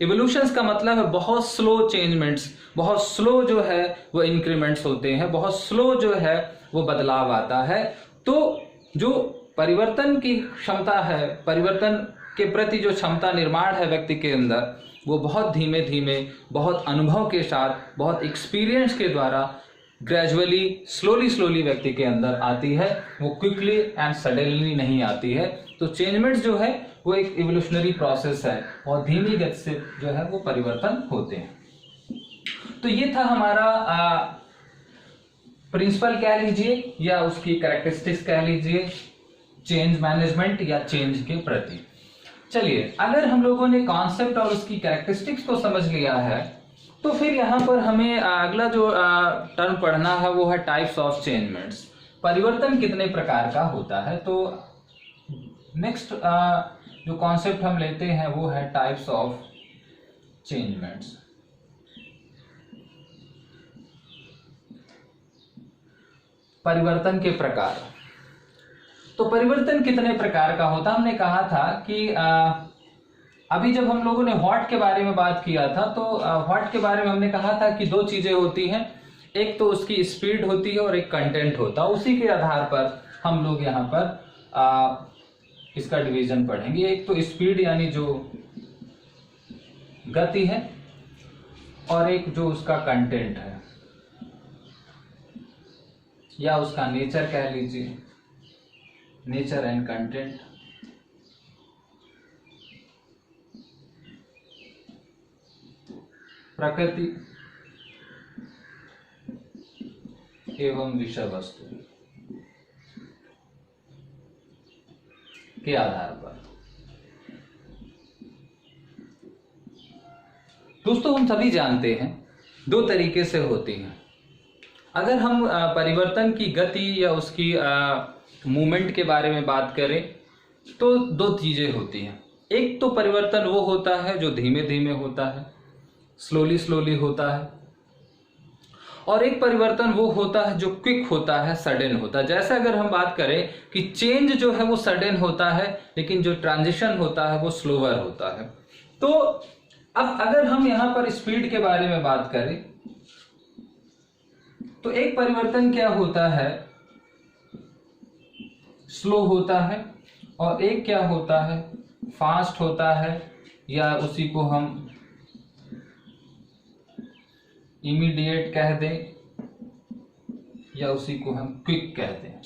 इवोल्यूशंस का मतलब है बहुत स्लो चेंजमेंट्स, बहुत स्लो जो है वो इंक्रीमेंट्स होते हैं, बहुत स्लो जो है वो बदलाव आता है। तो जो परिवर्तन की क्षमता है, परिवर्तन के प्रति जो क्षमता निर्माण है व्यक्ति के अंदर, वो बहुत धीमे धीमे, बहुत अनुभव के साथ, बहुत एक्सपीरियंस के द्वारा ग्रेजुअली स्लोली व्यक्ति के अंदर आती है, वो क्विकली एंड सडनली नहीं आती है। तो चेंजमेंट्स जो है वो एक इवोल्यूशनरी प्रोसेस है और धीमी गति से जो है वो परिवर्तन होते हैं। तो ये था हमारा प्रिंसिपल कह लीजिए या उसकी कैरेक्टरिस्टिक्स कह लीजिए चेंज मैनेजमेंट या चेंज के प्रति। चलिए, अगर हम लोगों ने कॉन्सेप्ट और उसकी कैरेक्टरिस्टिक्स को समझ लिया है तो फिर यहाँ पर हमें अगला जो टर्म पढ़ना है वो है टाइप्स ऑफ चेंजमेंट्स। परिवर्तन कितने प्रकार का होता है। तो नेक्स्ट जो कॉन्सेप्ट हम लेते हैं वो है टाइप्स ऑफ चेंजमेंट्स। परिवर्तन के प्रकार। तो परिवर्तन कितने प्रकार का होता, हमने कहा था कि अभी जब हम लोगों ने व्हाट के बारे में बात किया था तो व्हाट के बारे में हमने कहा था कि दो चीजें होती हैं, एक तो उसकी स्पीड होती है और एक कंटेंट होता है। उसी के आधार पर हम लोग यहाँ पर इसका डिवीजन पढ़ेंगे। एक तो स्पीड यानी जो गति है और एक जो उसका कंटेंट है या उसका नेचर कह लीजिए, नेचर एंड कंटेंट। प्रकृति एवं विषय वस्तु के आधार पर। दोस्तों, हम सभी जानते हैं दो तरीके से होती हैं। अगर हम परिवर्तन की गति या उसकी मूवमेंट के बारे में बात करें तो दो चीजें होती हैं। एक तो परिवर्तन वो होता है जो धीमे धीमे होता है, स्लोली होता है, और एक परिवर्तन वो होता है जो क्विक होता है, सडन होता है। जैसे अगर हम बात करें कि चेंज जो है वो सडन होता है लेकिन जो ट्रांजिशन होता है वो स्लोअर होता है। तो अब अगर हम यहां पर स्पीड के बारे में बात करें तो एक परिवर्तन क्या होता है, स्लो होता है, और एक क्या होता है, फास्ट होता है, या उसी को हम इमीडिएट कह दें या उसी को हम क्विक कह दें।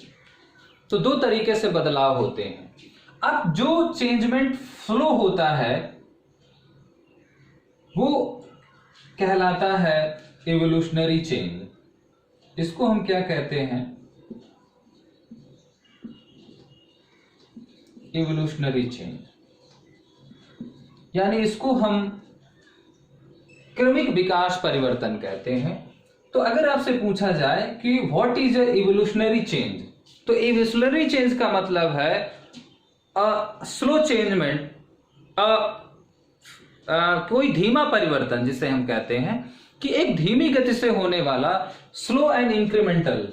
तो दो तरीके से बदलाव होते हैं। अब जो चेंजमेंट फ्लो होता है वो कहलाता है इवोल्यूशनरी चेंज। इसको हम क्या कहते हैं, इवोल्यूशनरी चेंज, यानी इसको हम क्रमिक विकास परिवर्तन कहते हैं। तो अगर आपसे पूछा जाए कि what is a evolutionary change, तो इवोल्यूशनरी चेंज का मतलब है स्लो चेंजमेंट, कोई धीमा परिवर्तन जिसे हम कहते हैं कि एक धीमी गति से होने वाला स्लो एंड इंक्रीमेंटल।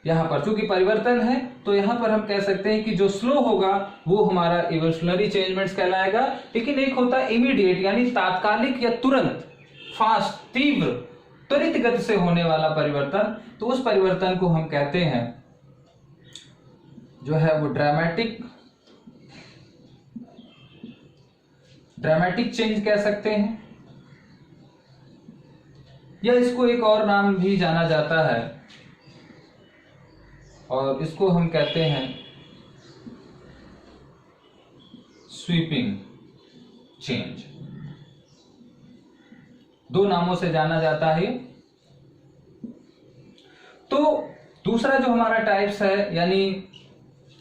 यहां पर चूंकि परिवर्तन है तो यहां पर हम कह सकते हैं कि जो स्लो होगा वो हमारा इवोल्यूशनरी चेंजमेंट्स कहलाएगा, लेकिन एक होता है इमीडिएट यानी तात्कालिक या तुरंत, फास्ट, तीव्र, त्वरित गति से होने वाला परिवर्तन। तो उस परिवर्तन को हम कहते हैं जो है वो ड्रामेटिक चेंज कह सकते हैं, या इसको एक और नाम भी जाना जाता है और इसको हम कहते हैं स्वीपिंग चेंज। दो नामों से जाना जाता है। तो दूसरा जो हमारा टाइप्स है, यानी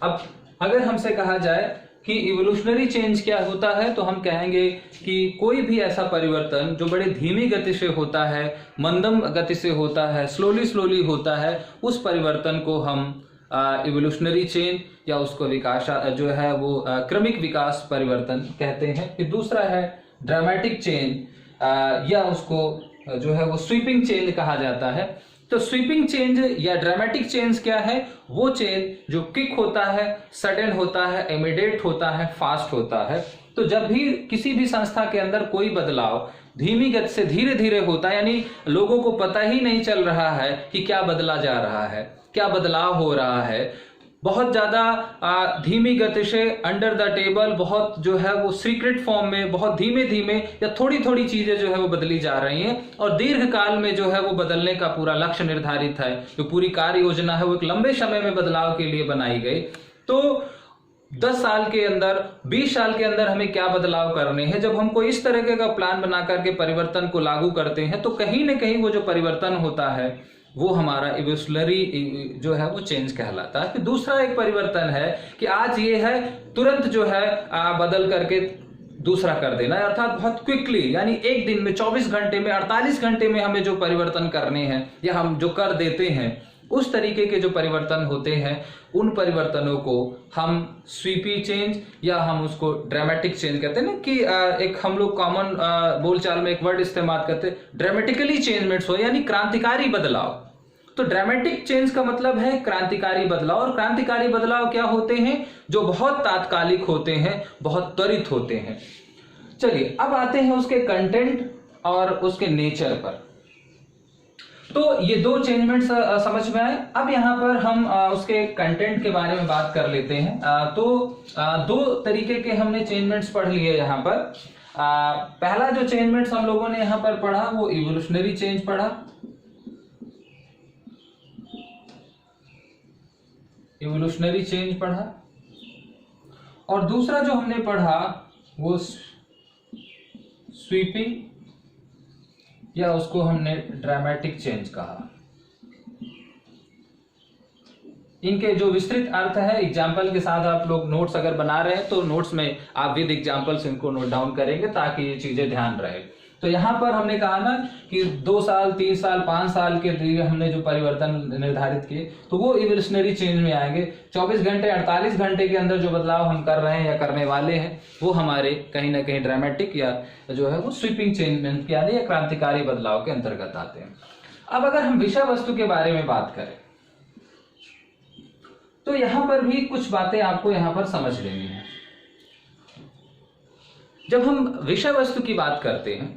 अब अगर हमसे कहा जाए कि इवोल्यूशनरी चेंज क्या होता है तो हम कहेंगे कि कोई भी ऐसा परिवर्तन जो बड़े धीमी गति से होता है, मंदम गति से होता है, स्लोली होता है, उस परिवर्तन को हम इवोल्यूशनरी चेंज या उसको विकास जो है वो क्रमिक विकास परिवर्तन कहते हैं। फिर दूसरा है ड्रामेटिक चेंज या उसको जो है वो स्वीपिंग चेंज कहा जाता है। तो स्वीपिंग चेंज या ड्रामेटिक चेंज क्या है? वो चेंज जो क्विक होता है, सडन होता है, इमीडिएट होता है, फास्ट होता है। तो जब भी किसी भी संस्था के अंदर कोई बदलाव धीमी गति से धीरे धीरे होता है, यानी लोगों को पता ही नहीं चल रहा है कि क्या बदला जा रहा है, क्या बदलाव हो रहा है, बहुत ज्यादा धीमी गति से अंडर द टेबल, बहुत जो है वो सीक्रेट फॉर्म में, बहुत धीमे धीमे या थोड़ी थोड़ी चीजें जो है वो बदली जा रही हैं, और दीर्घ काल में जो है वो बदलने का पूरा लक्ष्य निर्धारित है। जो पूरी कार्य योजना है वो एक लंबे समय में बदलाव के लिए बनाई गई। तो 10 साल के अंदर, 20 साल के अंदर हमें क्या बदलाव करने हैं, जब हम कोई इस तरह का प्लान बना करके परिवर्तन को लागू करते हैं, तो कहीं ना कहीं वो जो परिवर्तन होता है वो हमारा इवोल्यूशनरी जो है वो चेंज कहलाता है। फिर दूसरा एक परिवर्तन है कि आज ये है तुरंत जो है बदल करके दूसरा कर देना, अर्थात बहुत क्विकली, यानी एक दिन में, 24 घंटे में, 48 घंटे में हमें जो परिवर्तन करने हैं या हम जो कर देते हैं, उस तरीके के जो परिवर्तन होते हैं, उन परिवर्तनों को हम स्वीपी चेंज या हम उसको ड्रामेटिक चेंज कहते हैं ना, कि एक हम लोग कॉमन बोलचाल में एक वर्ड इस्तेमाल करते हैं, ड्रामेटिकली चेंजमेंट्स हो, यानी क्रांतिकारी बदलाव। तो ड्रामेटिक चेंज का मतलब है क्रांतिकारी बदलाव, और क्रांतिकारी बदलाव क्या होते हैं? जो बहुत तात्कालिक होते हैं, बहुत त्वरित होते हैं। चलिए अब आते हैं उसके कंटेंट और उसके नेचर पर। तो ये दो चेंजमेंट समझ में आए। अब यहां पर हम उसके कंटेंट के बारे में बात कर लेते हैं। दो तरीके के हमने चेंजमेंट्स पढ़ लिए यहां पर। पहला जो चेंजमेंट्स हम लोगों ने यहां पर पढ़ा वो इवोल्यूशनरी चेंज पढ़ा, इवोल्यूशनरी चेंज पढ़ा, और दूसरा जो हमने पढ़ा वो स्वीपिंग या उसको हमने ड्रामेटिक चेंज कहा। इनके जो विस्तृत अर्थ है एग्जाम्पल के साथ आप लोग नोट्स अगर बना रहे हैं तो नोट्स में आप विद एग्जाम्पल्स इनको नोट डाउन करेंगे ताकि ये चीजें ध्यान रहे। तो यहां पर हमने कहा ना कि 2 साल, 3 साल, 5 साल के लिए हमने जो परिवर्तन निर्धारित किए तो वो इवोल्यूशनरी चेंज में आएंगे। 24 घंटे, 48 घंटे के अंदर जो बदलाव हम कर रहे हैं या करने वाले हैं वो हमारे कहीं ना कहीं ड्रामेटिक या जो है वो स्वीपिंग चेंज यानी क्रांतिकारी बदलाव के अंतर्गत आते हैं। अब अगर हम विषय वस्तु के बारे में बात करें तो यहां पर भी कुछ बातें आपको यहां पर समझ लेनी है। जब हम विषय वस्तु की बात करते हैं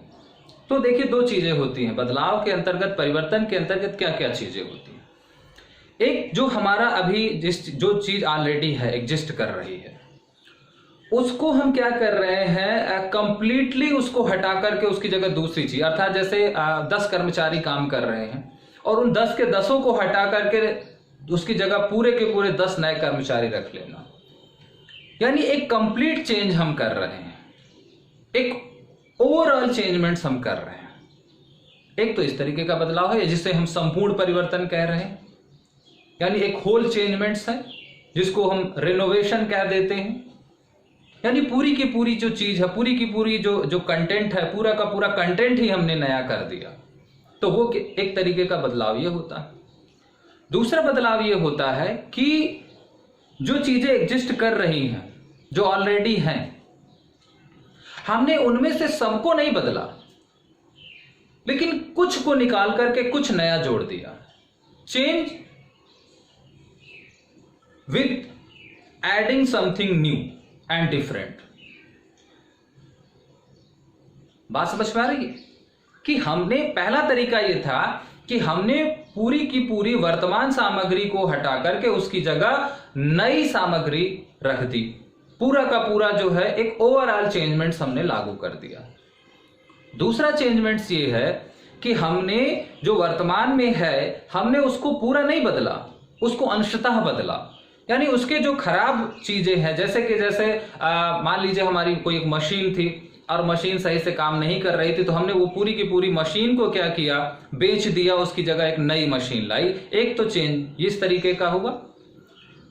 तो देखिए 2 चीजें होती हैं बदलाव के अंतर्गत, परिवर्तन के अंतर्गत क्या क्या चीजें होती हैं। एक जो हमारा अभी जो चीज ऑलरेडी है, एग्जिस्ट कर रही है, उसको हम क्या कर रहे हैं, कंप्लीटली उसको हटा करके उसकी जगह दूसरी चीज, अर्थात जैसे 10 कर्मचारी काम कर रहे हैं और उन 10 के 10 को हटा करके उसकी जगह पूरे के पूरे 10 नए कर्मचारी रख लेना, यानी एक कंप्लीट चेंज हम कर रहे हैं, एक ओवरऑल चेंजमेंट्स हम कर रहे हैं। एक तो इस तरीके का बदलाव है जिसे हम संपूर्ण परिवर्तन कह रहे हैं, यानी एक होल चेंजमेंट्स है जिसको हम रिनोवेशन कह देते हैं, यानी पूरी की पूरी जो चीज है, पूरी की पूरी जो कंटेंट है, पूरा का पूरा कंटेंट ही हमने नया कर दिया। तो वो एक तरीके का बदलाव ये होता है। दूसरा बदलाव ये होता है कि जो चीजें एग्जिस्ट कर रही हैं, जो ऑलरेडी हैं, हमने उनमें से सबको नहीं बदला, लेकिन कुछ को निकाल करके कुछ नया जोड़ दिया। Change with adding something new and different. बात समझ में आ रही है कि हमने पहला तरीका यह था कि हमने पूरी की पूरी वर्तमान सामग्री को हटा करके उसकी जगह नई सामग्री रख दी। पूरा का पूरा जो है एक ओवरऑल चेंजमेंट्स हमने लागू कर दिया। दूसरा चेंजमेंट्स ये है कि हमने जो वर्तमान में है हमने उसको पूरा नहीं बदला, उसको अंशतः बदला, यानी उसके जो खराब चीजें हैं, जैसे मान लीजिए हमारी कोई एक मशीन थी और मशीन सही से काम नहीं कर रही थी, तो हमने वो पूरी की पूरी मशीन को क्या किया, बेच दिया, उसकी जगह एक नई मशीन लाई। एक तो चेंज इस तरीके का हुआ।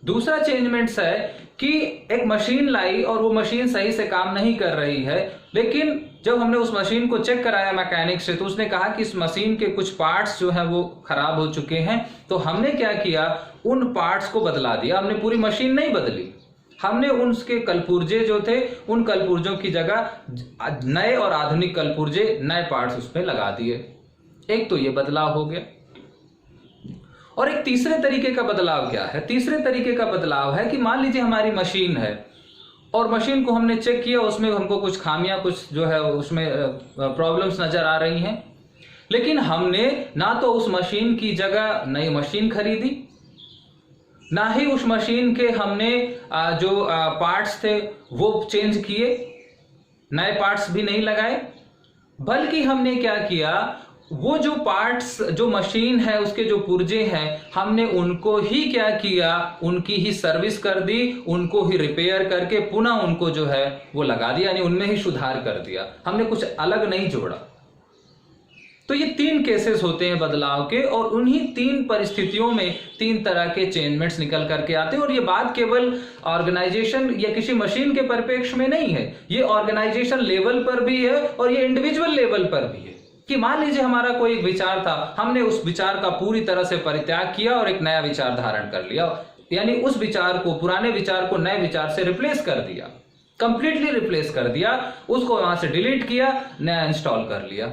दूसरा चेंजमेंट्स है कि एक मशीन लाई और वो मशीन सही से काम नहीं कर रही है, लेकिन जब हमने उस मशीन को चेक कराया मैकेनिक से तो उसने कहा कि इस मशीन के कुछ पार्ट्स जो हैं वो खराब हो चुके हैं। तो हमने क्या किया, उन पार्ट्स को बदला दिया। हमने पूरी मशीन नहीं बदली, हमने उसके कलपुर्जे जो थे उन कलपुर्जों की जगह नए और आधुनिक कलपुर्जे, नए पार्ट्स उसमें लगा दिए। एक तो ये बदलाव हो गया। और एक तीसरे तरीके का बदलाव क्या है? तीसरे तरीके का बदलाव है कि मान लीजिए हमारी मशीन है और मशीन को हमने चेक किया, उसमें हमको कुछ खामियां, कुछ जो है उसमें प्रॉब्लम्स नजर आ रही हैं, लेकिन हमने ना तो उस मशीन की जगह नई मशीन खरीदी, ना ही उस मशीन के हमने जो पार्ट्स थे वो चेंज किए, नए पार्ट्स भी नहीं लगाए, बल्कि हमने क्या किया, वो जो पार्ट्स, जो मशीन है उसके जो पुर्जे हैं, हमने उनको ही क्या किया, उनकी ही सर्विस कर दी, उनको ही रिपेयर करके पुनः उनको जो है वो लगा दिया, यानी उनमें ही सुधार कर दिया, हमने कुछ अलग नहीं जोड़ा। तो ये 3 केसेस होते हैं बदलाव के, और उन्हीं 3 परिस्थितियों में 3 तरह के चेंजमेंट्स निकल करके आते हैं। और ये बात केवल ऑर्गेनाइजेशन या किसी मशीन के परिप्रेक्ष्य में नहीं है, ये ऑर्गेनाइजेशन लेवल पर भी है और ये इंडिविजुअल लेवल पर भी है। कि मान लीजिए हमारा कोई एक विचार था, हमने उस विचार का पूरी तरह से परित्याग किया और एक नया विचार धारण कर लिया, यानी उस विचार को, पुराने विचार को नए विचार से रिप्लेस कर दिया, कंप्लीटली रिप्लेस कर दिया, उसको वहां से डिलीट किया, नया इंस्टॉल कर लिया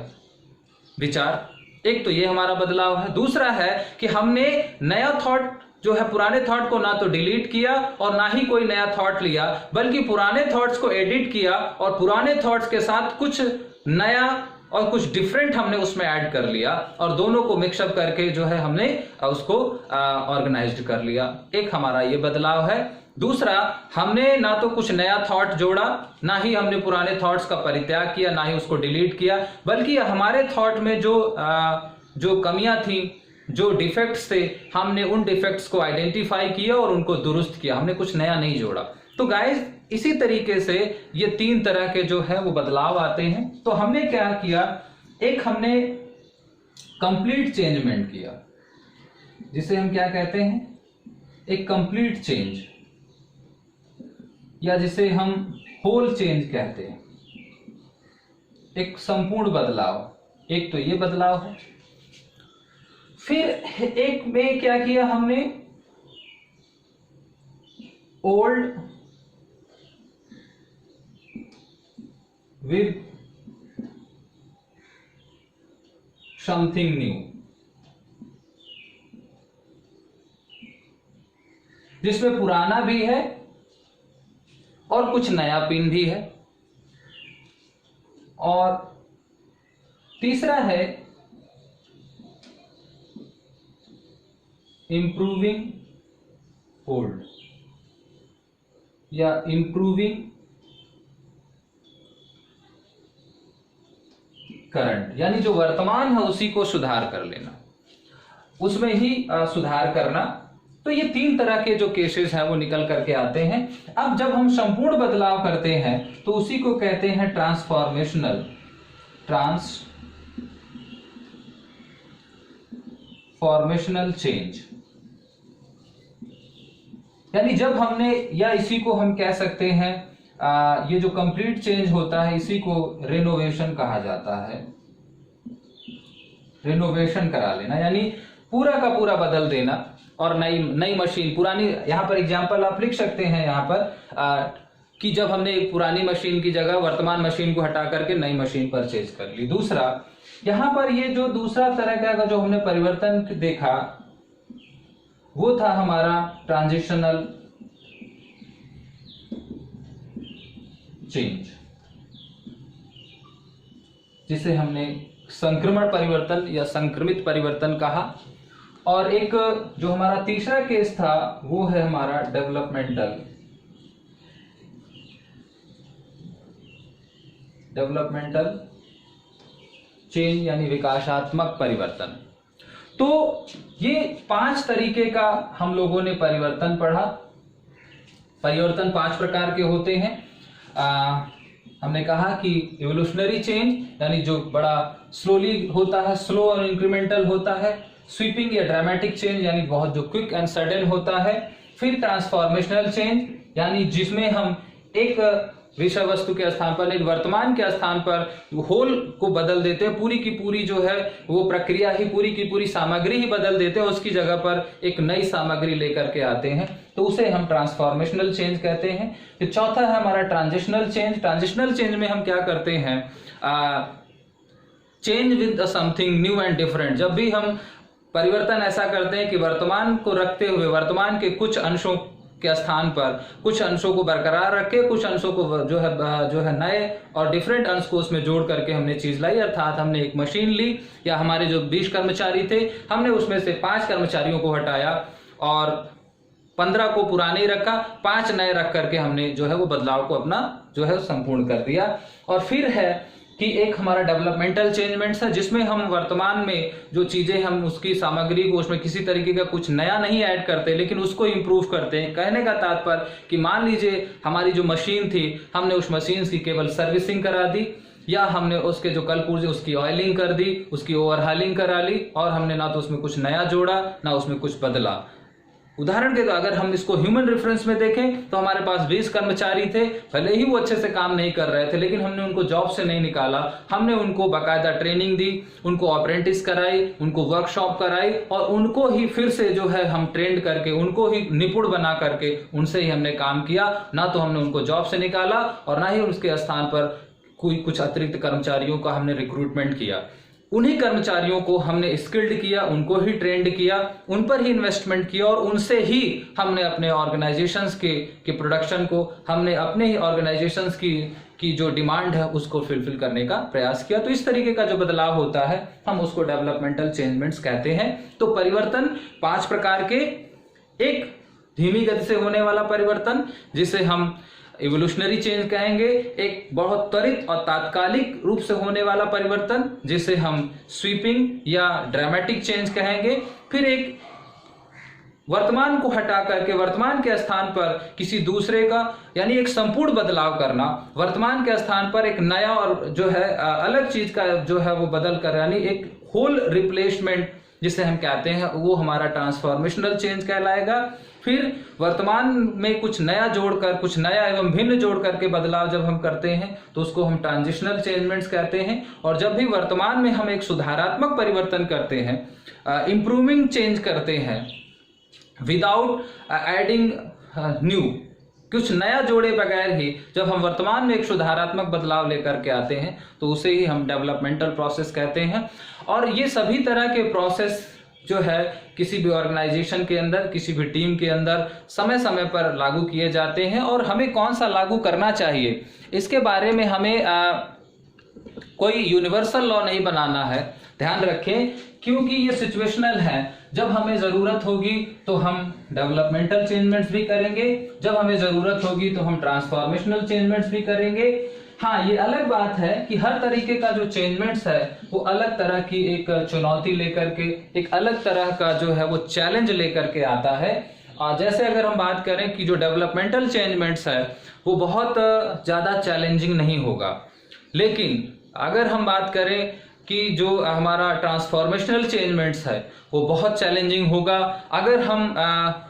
विचार। एक तो ये हमारा बदलाव है। दूसरा है कि हमने नया थॉट जो है, पुराने थॉट को ना तो डिलीट किया और ना ही कोई नया थॉट लिया, बल्कि पुराने थॉट्स को एडिट किया और पुराने थॉट्स के साथ कुछ नया और कुछ डिफरेंट हमने उसमें ऐड कर लिया, और दोनों को मिक्सअप करके जो है हमने उसको ऑर्गेनाइज्ड कर लिया। एक हमारा ये बदलाव है। दूसरा, हमने ना तो कुछ नया थॉट जोड़ा, ना ही हमने पुराने थॉट्स का परित्याग किया, ना ही उसको डिलीट किया, बल्कि हमारे थॉट में जो कमियां थी, जो डिफेक्ट्स थे, हमने उन डिफेक्ट्स को आइडेंटिफाई किया और उनको दुरुस्त किया, हमने कुछ नया नहीं जोड़ा। तो गाइस, इसी तरीके से ये 3 तरह के जो है वो बदलाव आते हैं। तो हमने क्या किया, एक हमने कंप्लीट चेंजमेंट किया, जिसे हम क्या कहते हैं, एक कंप्लीट चेंज, या जिसे हम होल चेंज कहते हैं, एक संपूर्ण बदलाव। एक तो ये बदलाव है। फिर एक में क्या किया हमने, ओल्ड विद समथिंग न्यू, जिसमें पुराना भी है और कुछ नयापन भी है। और तीसरा है इंप्रूविंग ओल्ड, या इंप्रूविंग करंट, यानी जो वर्तमान है उसी को सुधार कर लेना, उसमें ही सुधार करना। तो ये 3 तरह के जो केसेस हैं वो निकल करके आते हैं। अब जब हम संपूर्ण बदलाव करते हैं तो उसी को कहते हैं ट्रांसफॉर्मेशनल चेंज। यानी जब हमने, या इसी को हम कह सकते हैं, ये जो कंप्लीट चेंज होता है इसी को रेनोवेशन कहा जाता है। रेनोवेशन करा लेना, यानी पूरा का पूरा बदल देना और नई मशीन, पुरानी, यहां पर एग्जांपल आप लिख सकते हैं यहां पर कि जब हमने एक पुरानी मशीन की जगह वर्तमान मशीन को हटा करके नई मशीन परचेज कर ली। दूसरा, यहां पर ये जो दूसरा तरह का जो हमने परिवर्तन देखा वो था हमारा ट्रांजिशनल चेंज, जिसे हमने संक्रमण परिवर्तन या संक्रमित परिवर्तन कहा। और एक जो हमारा तीसरा केस था वो है हमारा डेवलपमेंटल चेंज, यानी विकासात्मक परिवर्तन। तो ये 5 तरीके का हम लोगों ने परिवर्तन पढ़ा। परिवर्तन 5 प्रकार के होते हैं। हमने कहा कि इवोल्यूशनरी चेंज, यानी जो बड़ा स्लोली होता है, स्लो और इंक्रीमेंटल होता है। स्वीपिंग या ड्रामेटिक चेंज, यानी बहुत जो क्विक एंड सडन होता है। फिर ट्रांसफॉर्मेशनल चेंज, यानी जिसमें हम एक विषय वस्तु के स्थान पर, एक वर्तमान के स्थान पर होल को बदल देते हैं, पूरी की पूरी जो है वो प्रक्रिया ही, पूरी की पूरी सामग्री ही बदल देते हैं, उसकी जगह पर एक नई सामग्री लेकर के आते हैं, तो उसे हम ट्रांसफॉर्मेशनल चेंज कहते हैं। फिर चौथा है हमारा ट्रांजिशनल चेंज। ट्रांजिशनल चेंज में हम क्या करते हैं, change with something new and different. जब भी हम परिवर्तन ऐसा करते हैं कि वर्तमान को रखते हुए वर्तमान के कुछ अंशों के स्थान पर कुछ अंशों को बरकरार रखे, कुछ अंशों को जो है नए और डिफरेंट अंश को उसमें जोड़ करके हमने चीज लाई। अर्थात हमने एक मशीन ली, या हमारे जो 20 कर्मचारी थे हमने उसमें से 5 कर्मचारियों को हटाया और 15 को पुराने रखा, 5 नए रख करके हमने जो है वो बदलाव को अपना जो है संपूर्ण कर दिया। और फिर है कि एक हमारा डेवलपमेंटल चेंजमेंट्स है, जिसमें हम वर्तमान में जो चीजें हम उसकी सामग्री को उसमें किसी तरीके का कुछ नया नहीं ऐड करते, लेकिन उसको इंप्रूव करते हैं। कहने का तात्पर्य कि मान लीजिए हमारी जो मशीन थी, हमने उस मशीन की केवल सर्विसिंग करा दी, या हमने उसके जो कल पुर्जे उसकी ऑयलिंग कर दी, उसकी ओवरहालिंग करा ली, और हमने ना तो उसमें कुछ नया जोड़ा ना उसमें कुछ बदला। उदाहरण के तो अगर हम इसको ह्यूमन रेफरेंस में देखें तो हमारे पास 20 कर्मचारी थे, भले ही वो अच्छे से काम नहीं कर रहे थे, लेकिन हमने उनको जॉब से नहीं निकाला, हमने उनको बाकायदा ट्रेनिंग दी, उनको अप्रेंटिस कराई, उनको वर्कशॉप कराई, और उनको ही फिर से जो है हम ट्रेंड करके उनको ही निपुण बना करके उनसे ही हमने काम किया। ना तो हमने उनको जॉब से निकाला और ना ही उसके स्थान पर कोई कुछ अतिरिक्त कर्मचारियों का हमने रिक्रूटमेंट किया। उन्हीं कर्मचारियों को हमने स्किल्ड किया, उनको ही ट्रेंड किया, उन पर ही इन्वेस्टमेंट किया, और उनसे ही हमने अपने ऑर्गेनाइजेशंस के प्रोडक्शन को, हमने अपने ही ऑर्गेनाइजेशंस की जो डिमांड है उसको फुलफिल करने का प्रयास किया। तो इस तरीके का जो बदलाव होता है हम उसको डेवलपमेंटल चेंजमेंट्स कहते हैं। तो परिवर्तन 5 प्रकार के, एक धीमी गति से होने वाला परिवर्तन जिसे हम इवोल्यूशनरी चेंज कहेंगे, एक बहुत त्वरित और तात्कालिक रूप से होने वाला परिवर्तन जिसे हम स्वीपिंग या ड्रामेटिक चेंज कहेंगे, फिर एक वर्तमान को हटा करके वर्तमान के स्थान पर किसी दूसरे का यानी एक संपूर्ण बदलाव करना, वर्तमान के स्थान पर एक नया और जो है अलग चीज का जो है वो बदल कर, यानी एक होल रिप्लेसमेंट जिसे हम कहते हैं, वो हमारा ट्रांसफॉर्मेशनल चेंज कहलाएगा। फिर वर्तमान में कुछ नया जोड़कर, कुछ नया एवं भिन्न जोड़ करके बदलाव जब हम करते हैं तो उसको हम ट्रांजिशनल चेंजमेंट्स कहते हैं। और जब भी वर्तमान में हम एक सुधारात्मक परिवर्तन करते हैं, इंप्रूविंग चेंज करते हैं विदाउट एडिंग न्यू, कुछ नया जोड़े बगैर ही जब हम वर्तमान में एक सुधारात्मक बदलाव लेकर के आते हैं तो उसे ही हम डेवलपमेंटल प्रोसेस कहते हैं। और ये सभी तरह के प्रोसेस जो है किसी भी ऑर्गेनाइजेशन के अंदर, किसी भी टीम के अंदर समय समय पर लागू किए जाते हैं। और हमें कौन सा लागू करना चाहिए इसके बारे में हमें कोई यूनिवर्सल लॉ नहीं बनाना है, ध्यान रखें, क्योंकि ये सिचुएशनल है। जब हमें जरूरत होगी तो हम डेवलपमेंटल चेंजमेंट्स भी करेंगे, जब हमें जरूरत होगी तो हम ट्रांसफॉर्मेशनल चेंजमेंट्स भी करेंगे। हाँ, ये अलग बात है कि हर तरीके का जो चेंजमेंट्स है वो अलग तरह की एक चुनौती लेकर के, एक अलग तरह का जो है वो चैलेंज लेकर के आता है। जैसे अगर हम बात करें कि जो डेवलपमेंटल चेंजमेंट्स है वो बहुत ज्यादा चैलेंजिंग नहीं होगा, लेकिन अगर हम बात करें कि जो हमारा ट्रांसफॉर्मेशनल चेंजमेंट्स है वो बहुत चैलेंजिंग होगा। अगर हम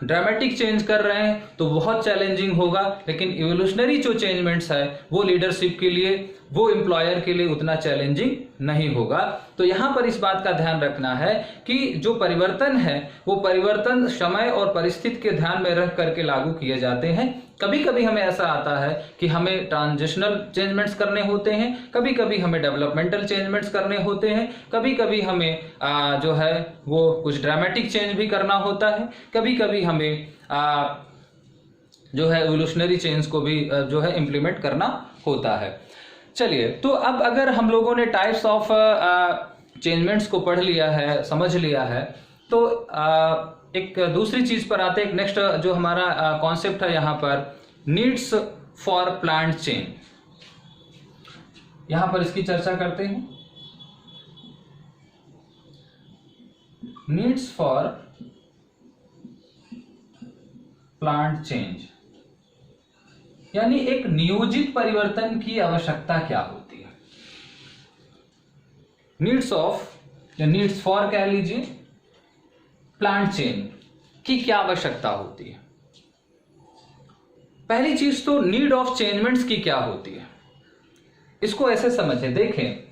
ड्रामेटिक चेंज कर रहे हैं तो बहुत चैलेंजिंग होगा, लेकिन इवोल्यूशनरी जो चेंजमेंट्स है वो लीडरशिप के लिए, वो एम्प्लॉयर के लिए उतना चैलेंजिंग नहीं होगा। तो यहाँ पर इस बात का ध्यान रखना है कि जो परिवर्तन है वो परिवर्तन समय और परिस्थिति के ध्यान में रख करके लागू किए जाते हैं। कभी कभी हमें ऐसा आता है कि हमें ट्रांजिशनल चेंजमेंट्स करने होते हैं, कभी कभी हमें डेवलपमेंटल चेंजमेंट्स करने होते हैं, कभी कभी हमें जो है वो कुछ ड्रामेटिक चेंज भी करना होता है, कभी कभी हमें जो है इवोल्यूशनरी चेंज को भी जो है इम्प्लीमेंट करना होता है। चलिए, तो अब अगर हम लोगों ने टाइप्स ऑफ चेंजमेंट्स को पढ़ लिया है, समझ लिया है, तो एक दूसरी चीज पर आते हैं। नेक्स्ट जो हमारा कॉन्सेप्ट है यहाँ पर, नीड्स फॉर प्लांट चेंज, यहां पर इसकी चर्चा करते हैं। नीड्स फॉर प्लांट चेंज यानी एक नियोजित परिवर्तन की आवश्यकता क्या होती है। नीड्स ऑफ या नीड्स फॉर कह लीजिए, प्लांट चेंज की क्या आवश्यकता होती है। पहली चीज तो नीड ऑफ चेंजमेंट्स की क्या होती है, इसको ऐसे समझें। देखें,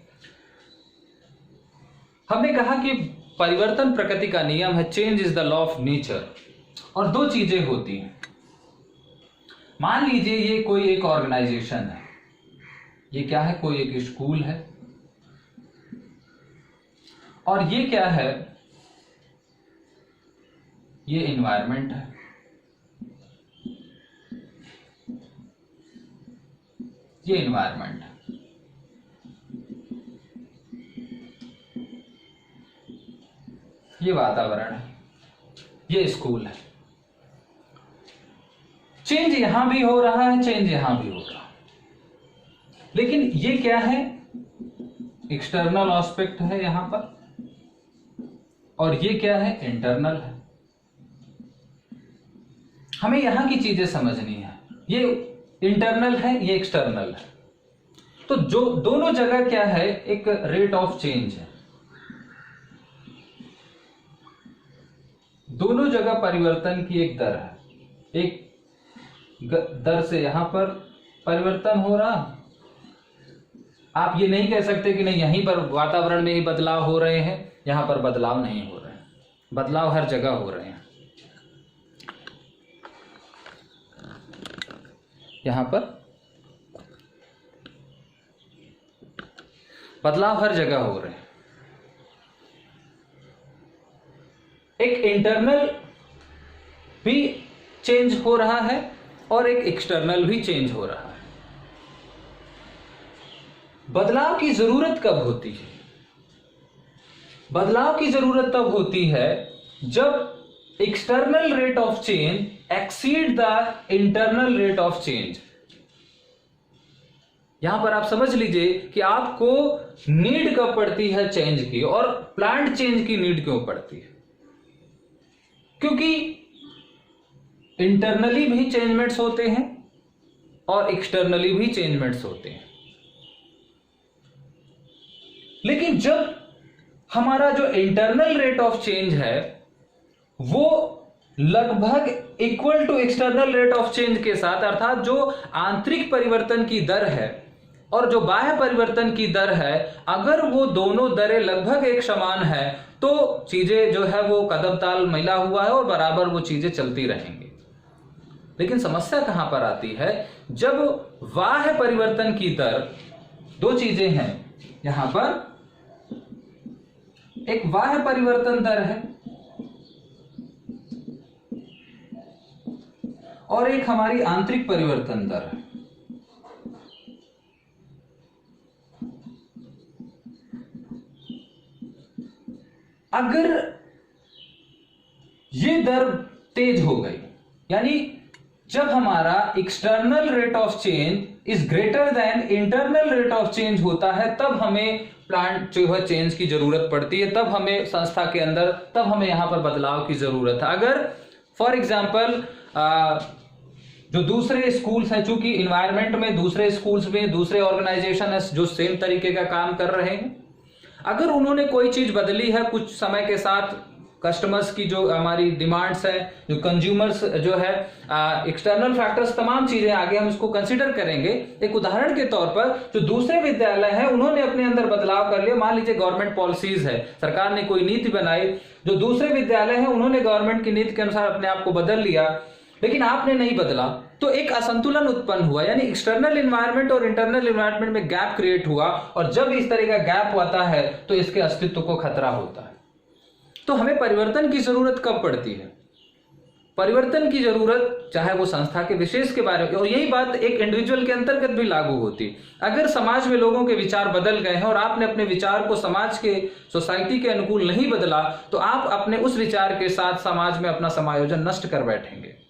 हमने कहा कि परिवर्तन प्रकृति का नियम है, change is the law of nature, और दो चीजें होती हैं। मान लीजिए ये कोई एक ऑर्गेनाइजेशन है, ये क्या है, कोई एक स्कूल है, और ये क्या है, ये इन्वायरमेंट है, ये इन्वायरमेंट है, ये वातावरण है, ये स्कूल है। चेंज यहां भी हो रहा है, चेंज यहां भी हो रहा है, लेकिन ये क्या है, एक्सटर्नल एस्पेक्ट है यहां पर, और ये क्या है, इंटरनल है। हमें यहां की चीजें समझनी है, ये इंटरनल है, ये एक्सटर्नल है। तो जो दोनों जगह क्या है, एक रेट ऑफ चेंज है, दोनों जगह परिवर्तन की एक दर है। एक दर से यहां पर परिवर्तन हो रहा, आप ये नहीं कह सकते कि नहीं यहीं पर वातावरण में ही बदलाव हो रहे हैं, यहां पर बदलाव नहीं हो रहे हैं, बदलाव हर जगह हो रहे हैं। यहां पर बदलाव हर जगह हो रहे हैं। एक इंटरनल भी चेंज हो रहा है और एक एक्सटर्नल भी चेंज हो रहा है। बदलाव की जरूरत कब होती है? बदलाव की जरूरत तब होती है जब external rate of change exceed the internal rate of change. यहां पर आप समझ लीजिए कि आपको नीड कब पड़ती है चेंज की, और प्लांट चेंज की नीड क्यों पड़ती है? क्योंकि इंटरनली भी चेंजमेंट्स होते हैं और एक्सटर्नली भी चेंजमेंट्स होते हैं। लेकिन जब हमारा जो इंटरनल रेट ऑफ चेंज है वो लगभग equal to external rate of change के साथ, अर्थात जो आंतरिक परिवर्तन की दर है और जो बाह्य परिवर्तन की दर है, अगर वो दोनों दरें लगभग एक समान है तो चीजें जो है वो कदम ताल मिला हुआ है और बराबर वो चीजें चलती रहेंगी। लेकिन समस्या कहां पर आती है? जब बाह्य परिवर्तन की दर, दो चीजें हैं यहां पर, एक बाह्य परिवर्तन दर है और एक हमारी आंतरिक परिवर्तन दर है। अगर ये दर तेज हो गई, यानी जब हमारा external rate of change is greater than internal rate of change होता है, तब हमें प्लांट जो है चेंज की जरूरत पड़ती है, तब हमें संस्था के अंदर, तब हमें यहां पर बदलाव की जरूरत है। अगर फॉर एग्जाम्पल जो दूसरे स्कूल्स हैं, चूंकि इन्वायरमेंट में दूसरे स्कूल्स में दूसरे ऑर्गेनाइजेशन है जो सेम तरीके का काम कर रहे हैं, अगर उन्होंने कोई चीज बदली है कुछ समय के साथ, कस्टमर्स की जो हमारी डिमांड्स है, जो कंज्यूमर्स जो है, एक्सटर्नल फैक्टर्स, तमाम चीजें आगे हम इसको कंसीडर करेंगे। एक उदाहरण के तौर पर जो दूसरे विद्यालय हैं उन्होंने अपने अंदर बदलाव कर लिया, मान लीजिए गवर्नमेंट पॉलिसीज है, सरकार ने कोई नीति बनाई, जो दूसरे विद्यालय हैं उन्होंने गवर्नमेंट की नीति के अनुसार अपने आप को बदल लिया, लेकिन आपने नहीं बदला, तो एक असंतुलन उत्पन्न हुआ, यानी एक्सटर्नल एनवायरनमेंट और इंटरनल एनवायरनमेंट में गैप क्रिएट हुआ, और जब इस तरह का गैप होता है तो इसके अस्तित्व को खतरा होता है। तो हमें परिवर्तन की जरूरत कब पड़ती है? परिवर्तन की जरूरत चाहे वो संस्था के विशेष के बारे में, और यही बात एक इंडिविजुअल के अंतर्गत भी लागू होती है। अगर समाज में लोगों के विचार बदल गए हैं और आपने अपने विचार को समाज के, सोसाइटी के अनुकूल नहीं बदला, तो आप अपने उस विचार के साथ समाज में अपना समायोजन नष्ट कर बैठेंगे।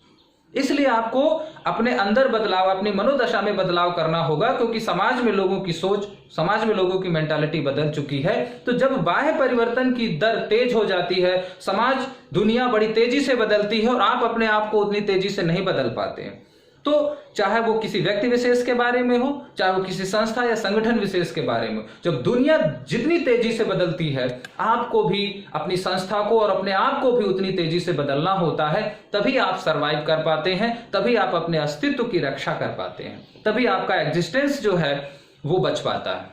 इसलिए आपको अपने अंदर बदलाव, अपनी मनोदशा में बदलाव करना होगा, क्योंकि समाज में लोगों की सोच, समाज में लोगों की मेंटालिटी बदल चुकी है। तो जब बाह्य परिवर्तन की दर तेज हो जाती है, समाज, दुनिया बड़ी तेजी से बदलती है और आप अपने आप को उतनी तेजी से नहीं बदल पाते हैं, तो चाहे वो किसी व्यक्ति विशेष के बारे में हो, चाहे वो किसी संस्था या संगठन विशेष के बारे में हो, जब दुनिया जितनी तेजी से बदलती है, आपको भी अपनी संस्था को और अपने आप को भी उतनी तेजी से बदलना होता है। तभी आप सरवाइव कर पाते हैं, तभी आप अपने अस्तित्व की रक्षा कर पाते हैं, तभी आपका एग्जिस्टेंस जो है वो बच पाता है।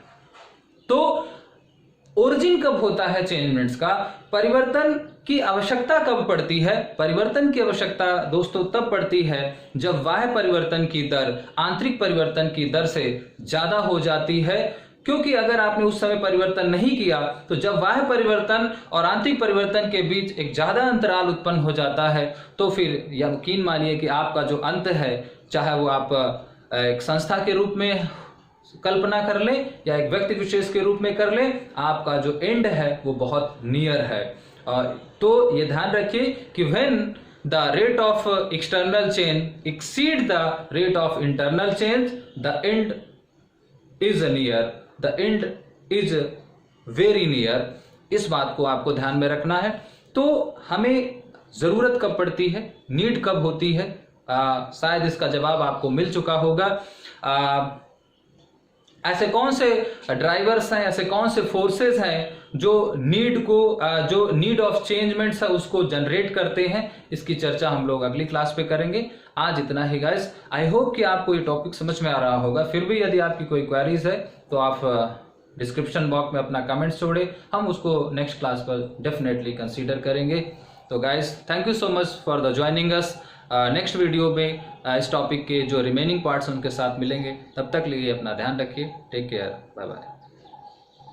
तो ओरिजिन कब होता है चेंजमेंट्स का? परिवर्तन की आवश्यकता कब पड़ती है? परिवर्तन की आवश्यकता दोस्तों तब पड़ती है जब बाह्य परिवर्तन की दर आंतरिक परिवर्तन की दर से ज्यादा हो जाती है, क्योंकि अगर आपने उस समय परिवर्तन नहीं किया तो जब बाह्य परिवर्तन और आंतरिक परिवर्तन के बीच एक ज्यादा अंतराल उत्पन्न हो जाता है तो फिर यकीन मानिए कि आपका जो अंत है, चाहे वो आप एक संस्था के रूप में कल्पना कर ले या एक व्यक्ति विशेष के रूप में कर ले, आपका जो एंड है वो बहुत नियर है। तो ये ध्यान रखिए कि when the rate of external change exceed the rate of internal change, the end is near, the end is very near। इस बात को आपको ध्यान में रखना है। तो हमें जरूरत कब पड़ती है, नीड कब होती है, शायद इसका जवाब आपको मिल चुका होगा। ऐसे कौन से ड्राइवर्स हैं, ऐसे कौन से फोर्सेस हैं जो नीड ऑफ चेंजमेंट्स है उसको जनरेट करते हैं, इसकी चर्चा हम लोग अगली क्लास पे करेंगे। आज इतना ही गाइस। आई होप कि आपको ये टॉपिक समझ में आ रहा होगा। फिर भी यदि आपकी कोई क्वेरीज है तो आप डिस्क्रिप्शन बॉक्स में अपना कमेंट्स छोड़े, हम उसको नेक्स्ट क्लास पर डेफिनेटली कंसीडर करेंगे। तो guys, thank you so much for the joining us. Next video में इस टॉपिक के जो रिमेनिंग पार्ट्स उनके साथ मिलेंगे। तब तक लिए अपना ध्यान रखिए। Take care, bye bye.